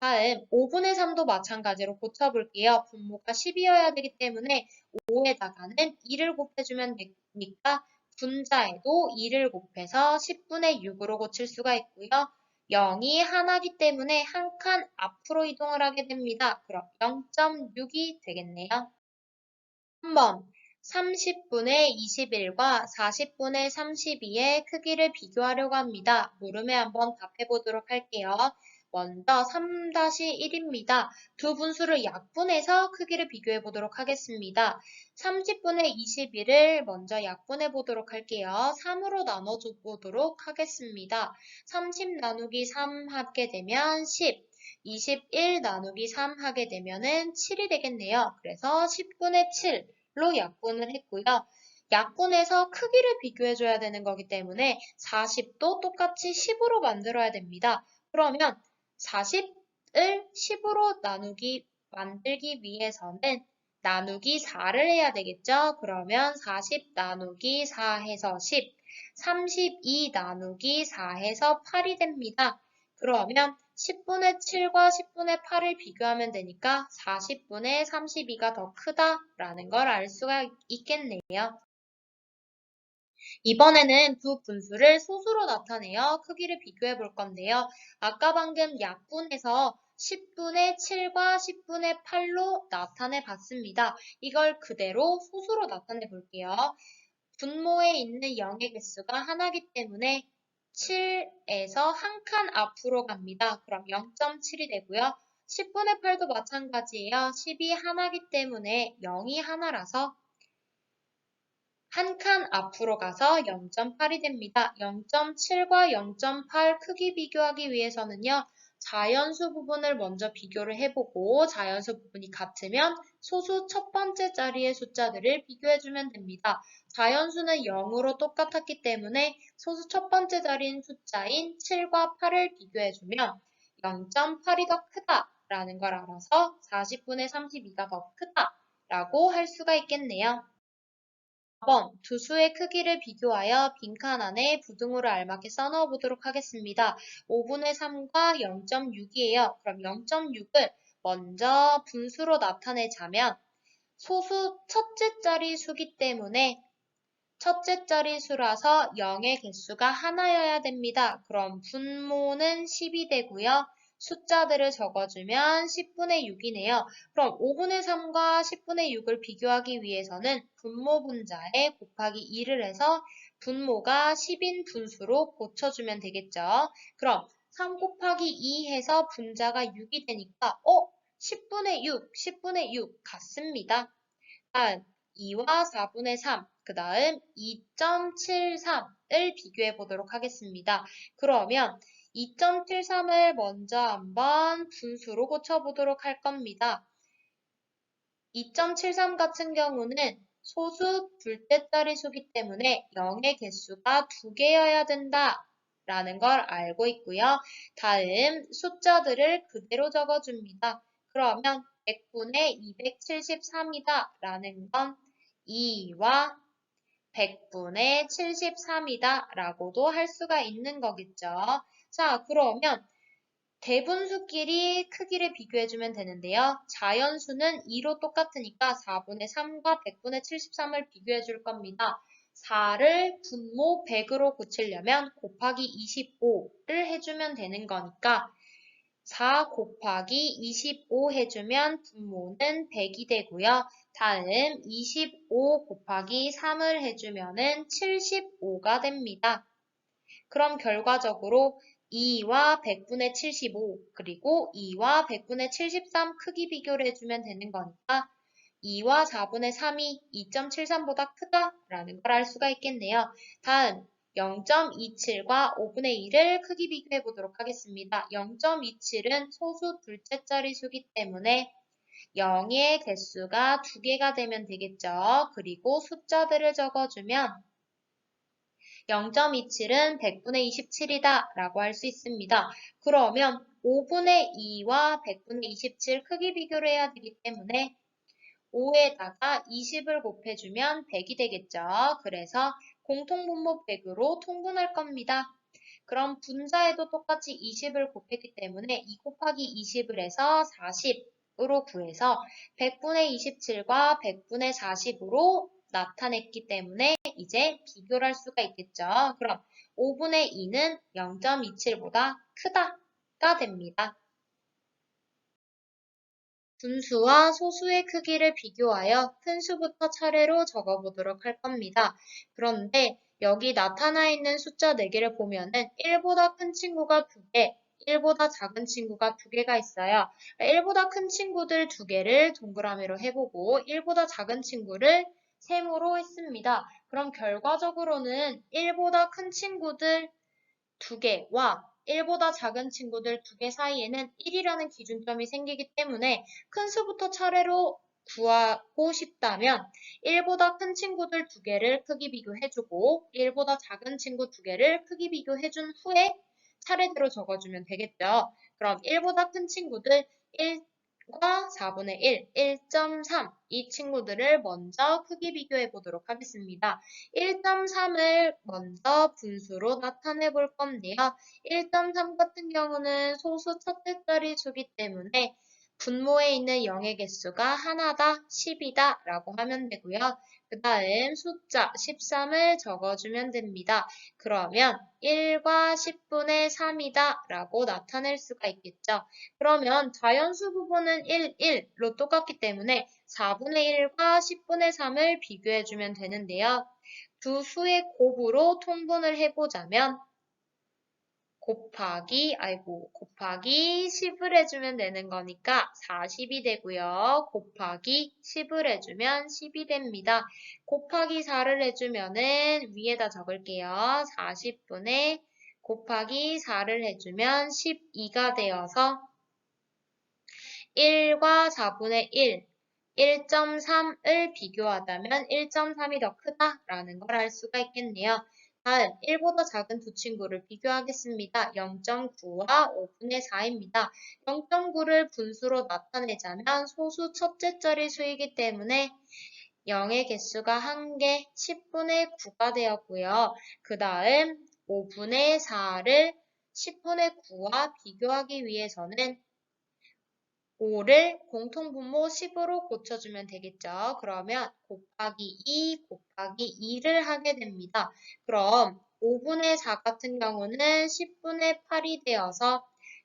다음 5분의 3도 마찬가지로 고쳐볼게요. 분모가 10이어야 되기 때문에 5에다가는 2를 곱해주면 되니까 분자에도 2를 곱해서 10분의 6으로 고칠 수가 있고요. 0이 하나이기 때문에 한 칸 앞으로 이동을 하게 됩니다. 그럼 0.6이 되겠네요. 3번 30분의 21과 40분의 32의 크기를 비교하려고 합니다. 물음에 한번 답해 보도록 할게요. 먼저 3-1입니다. 두 분수를 약분해서 크기를 비교해 보도록 하겠습니다. 30분의 21을 먼저 약분해 보도록 할게요. 3으로 나눠줘 보도록 하겠습니다. 30 나누기 3 하게 되면 10, 21 나누기 3 하게 되면은 7이 되겠네요. 그래서 10분의 7로 약분을 했고요. 약분해서 크기를 비교해줘야 되는 거기 때문에 40도 똑같이 10으로 만들어야 됩니다. 그러면 40을 10으로 만들기 위해서는 나누기 4를 해야 되겠죠? 그러면 40 나누기 4 해서 10, 32 나누기 4 해서 8이 됩니다. 그러면 10분의 7과 10분의 8을 비교하면 되니까 40분의 32가 더 크다라는 걸 알 수가 있겠네요. 이번에는 두 분수를 소수로 나타내어 크기를 비교해 볼 건데요. 아까 방금 약분해서 10분의 7과 10분의 8로 나타내 봤습니다. 이걸 그대로 소수로 나타내 볼게요. 분모에 있는 0의 개수가 하나이기 때문에 7에서 한 칸 앞으로 갑니다. 그럼 0.7이 되고요. 10분의 8도 마찬가지예요. 10이 하나이기 때문에 0이 하나라서 한 칸 앞으로 가서 0.8이 됩니다. 0.7과 0.8 크기 비교하기 위해서는요. 자연수 부분을 먼저 비교를 해보고 자연수 부분이 같으면 소수 첫 번째 자리의 숫자들을 비교해주면 됩니다. 자연수는 0으로 똑같았기 때문에 소수 첫 번째 자리인 숫자인 7과 8을 비교해주면 0.8이 더 크다라는 걸 알아서 40분의 32가 더 크다라고 할 수가 있겠네요. 4번 두 수의 크기를 비교하여 빈칸 안에 부등호를 알맞게 써넣어 보도록 하겠습니다. 5분의 3과 0.6이에요. 그럼 0.6을 먼저 분수로 나타내자면 소수 첫째 자릿수기 때문에 첫째 자릿수라서 0의 개수가 하나여야 됩니다. 그럼 분모는 10이 되고요. 숫자들을 적어주면 10분의 6이네요. 그럼 5분의 3과 10분의 6을 비교하기 위해서는 분모 분자에 곱하기 2를 해서 분모가 10인 분수로 고쳐주면 되겠죠. 그럼 3 곱하기 2 해서 분자가 6이 되니까 10분의 6, 10분의 6 같습니다. 다음 2와 4분의 3, 그 다음 2.73을 비교해 보도록 하겠습니다. 그러면 2.73을 먼저 한번 분수로 고쳐보도록 할 겁니다. 2.73 같은 경우는 소수 둘째 자릿수기 때문에 0의 개수가 2개여야 된다 라는 걸 알고 있고요. 다음 숫자들을 그대로 적어줍니다. 그러면 100분의 273이다 라는 건 2와 100분의 73이다 라고도 할 수가 있는 거겠죠. 자, 그러면 대분수끼리 크기를 비교해주면 되는데요. 자연수는 2로 똑같으니까 4분의 3과 100분의 73을 비교해줄 겁니다. 4를 분모 100으로 고치려면 곱하기 25를 해주면 되는 거니까 4 곱하기 25 해주면 분모는 100이 되고요. 다음 25 곱하기 3을 해주면 75가 됩니다. 그럼 결과적으로 2와 100분의 75 그리고 2와 100분의 73 크기 비교를 해주면 되는 거니까 2와 4분의 3이 2.73보다 크다라는 걸 알 수가 있겠네요. 다음 0.27과 5분의 1을 크기 비교해 보도록 하겠습니다. 0.27은 소수 둘째 자릿수기 때문에 0의 개수가 2개가 되면 되겠죠. 그리고 숫자들을 적어주면 0.27은 100분의 27이다 라고 할 수 있습니다. 그러면 5분의 2와 100분의 27 크기 비교를 해야 되기 때문에 5에다가 20을 곱해주면 100이 되겠죠. 그래서 공통분모 100으로 통분할 겁니다. 그럼 분자에도 똑같이 20을 곱했기 때문에 2 곱하기 20을 해서 40으로 구해서 100분의 27과 100분의 40으로 나타냈기 때문에 이제 비교를 할 수가 있겠죠. 그럼 5분의 2는 0.27보다 크다가 됩니다. 분수와 소수의 크기를 비교하여 큰 수부터 차례로 적어보도록 할 겁니다. 그런데 여기 나타나 있는 숫자 4개를 보면은 1보다 큰 친구가 2개, 1보다 작은 친구가 2개가 있어요. 1보다 큰 친구들 2개를 동그라미로 해보고 1보다 작은 친구를 세모로 했습니다. 그럼 결과적으로는 1보다 큰 친구들 2개와 1보다 작은 친구들 2개 사이에는 1이라는 기준점이 생기기 때문에 큰 수부터 차례로 구하고 싶다면 1보다 큰 친구들 2개를 크기 비교해주고 1보다 작은 친구 2개를 크기 비교해준 후에 차례대로 적어주면 되겠죠. 그럼 1보다 큰 친구들 1과 4분의 1, 1.3 이 친구들을 먼저 크기 비교해 보도록 하겠습니다. 1.3을 먼저 분수로 나타내 볼 건데요. 1.3 같은 경우는 소수 첫째 자릿수기 때문에 분모에 있는 0의 개수가 하나다, 10이다 라고 하면 되고요. 그 다음 숫자 13을 적어주면 됩니다. 그러면 1과 10분의 3이다 라고 나타낼 수가 있겠죠. 그러면 자연수 부분은 1, 1로 똑같기 때문에 4분의 1과 10분의 3을 비교해주면 되는데요. 두 수의 곱으로 통분을 해보자면 곱하기 10을 해주면 되는 거니까 40이 되고요. 곱하기 10을 해주면 10이 됩니다. 곱하기 4를 해주면은 위에다 적을게요. 40분의 곱하기 4를 해주면 12가 되어서 1과 4분의 1, 1.3을 비교하다면 1.3이 더 크다라는 걸 알 수가 있겠네요. 다음 1보다 작은 두 친구를 비교하겠습니다. 0.9와 5분의 4입니다. 0.9를 분수로 나타내자면 소수 첫째 자릿수이기 때문에 0의 개수가 1개, 10분의 9가 되었고요. 그 다음 5분의 4를 10분의 9와 비교하기 위해서는 5를 공통분모 10으로 고쳐주면 되겠죠. 그러면 곱하기 2 곱하기 2를 하게 됩니다. 그럼 5분의 4 같은 경우는 10분의 8이 되어서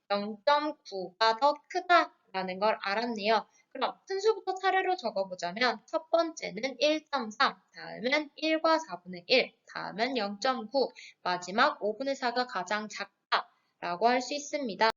0.9가 더 크다라는 걸 알았네요. 그럼 푼수부터 차례로 적어보자면 첫 번째는 1.3, 다음은 1과 4분의 1, 다음은 0.9, 마지막 5분의 4가 가장 작다라고 할 수 있습니다.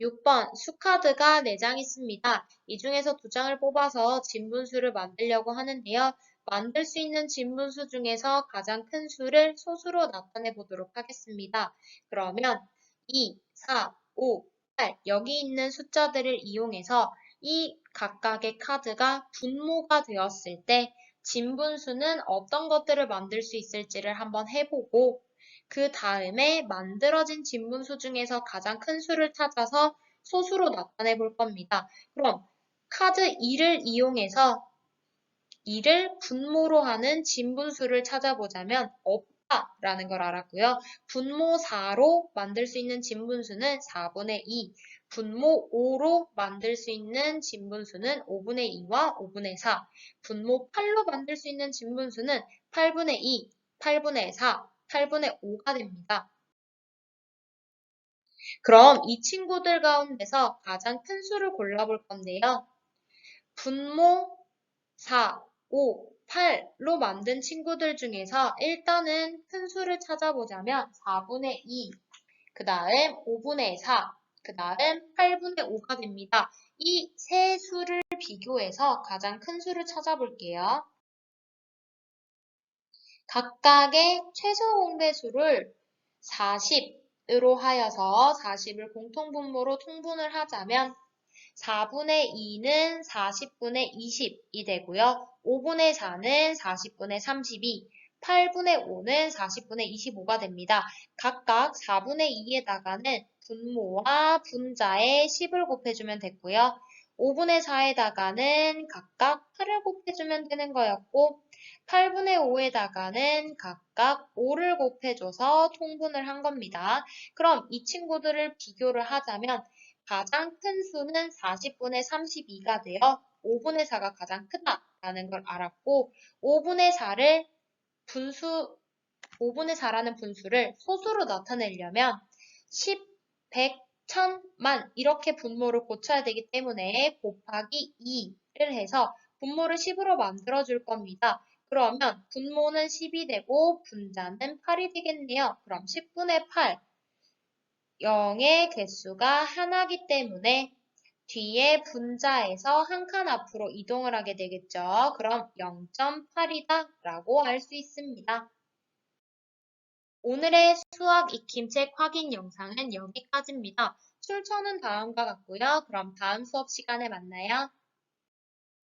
6번 수카드가 4장 있습니다. 이 중에서 2장을 뽑아서 진분수를 만들려고 하는데요. 만들 수 있는 진분수 중에서 가장 큰 수를 소수로 나타내 보도록 하겠습니다. 그러면 2, 4, 5, 8 여기 있는 숫자들을 이용해서 이 각각의 카드가 분모가 되었을 때 진분수는 어떤 것들을 만들 수 있을지를 한번 해보고 그 다음에 만들어진 진분수 중에서 가장 큰 수를 찾아서 소수로 나타내 볼 겁니다. 그럼 카드 2를 이용해서 2를 분모로 하는 진분수를 찾아보자면 없다라는 걸 알았고요. 분모 4로 만들 수 있는 진분수는 4분의 2, 분모 5로 만들 수 있는 진분수는 5분의 2와 5분의 4, 분모 8로 만들 수 있는 진분수는 8분의 2, 8분의 4, 8분의 5가 됩니다. 그럼 이 친구들 가운데서 가장 큰 수를 골라볼 건데요. 분모 4, 5, 8로 만든 친구들 중에서 일단은 큰 수를 찾아보자면 4분의 2, 그 다음 5분의 4, 그 다음 8분의 5가 됩니다. 이 세 수를 비교해서 가장 큰 수를 찾아볼게요. 각각의 최소 공배수를 40으로 하여서 40을 공통분모로 통분을 하자면 4분의 2는 40분의 20이 되고요. 5분의 4는 40분의 32, 8분의 5는 40분의 25가 됩니다. 각각 4분의 2에다가는 분모와 분자에 10을 곱해주면 됐고요. 5분의 4에다가는 각각 8을 곱해주면 되는 거였고 8분의 5에다가는 각각 5를 곱해줘서 통분을 한 겁니다. 그럼 이 친구들을 비교를 하자면 가장 큰 수는 40분의 32가 되어 5분의 4가 가장 크다라는 걸 알았고 5분의 4를 5분의 4라는 분수를 소수로 나타내려면 10, 100, 1000, 만 이렇게 분모를 고쳐야 되기 때문에 곱하기 2를 해서 분모를 10으로 만들어 줄 겁니다. 그러면 분모는 10이 되고 분자는 8이 되겠네요. 그럼 10분의 8, 0의 개수가 하나이기 때문에 뒤에 분자에서 한 칸 앞으로 이동을 하게 되겠죠. 그럼 0.8이다 라고 할 수 있습니다. 오늘의 수학 익힘책 확인 영상은 여기까지입니다. 출처는 다음과 같고요. 그럼 다음 수업 시간에 만나요.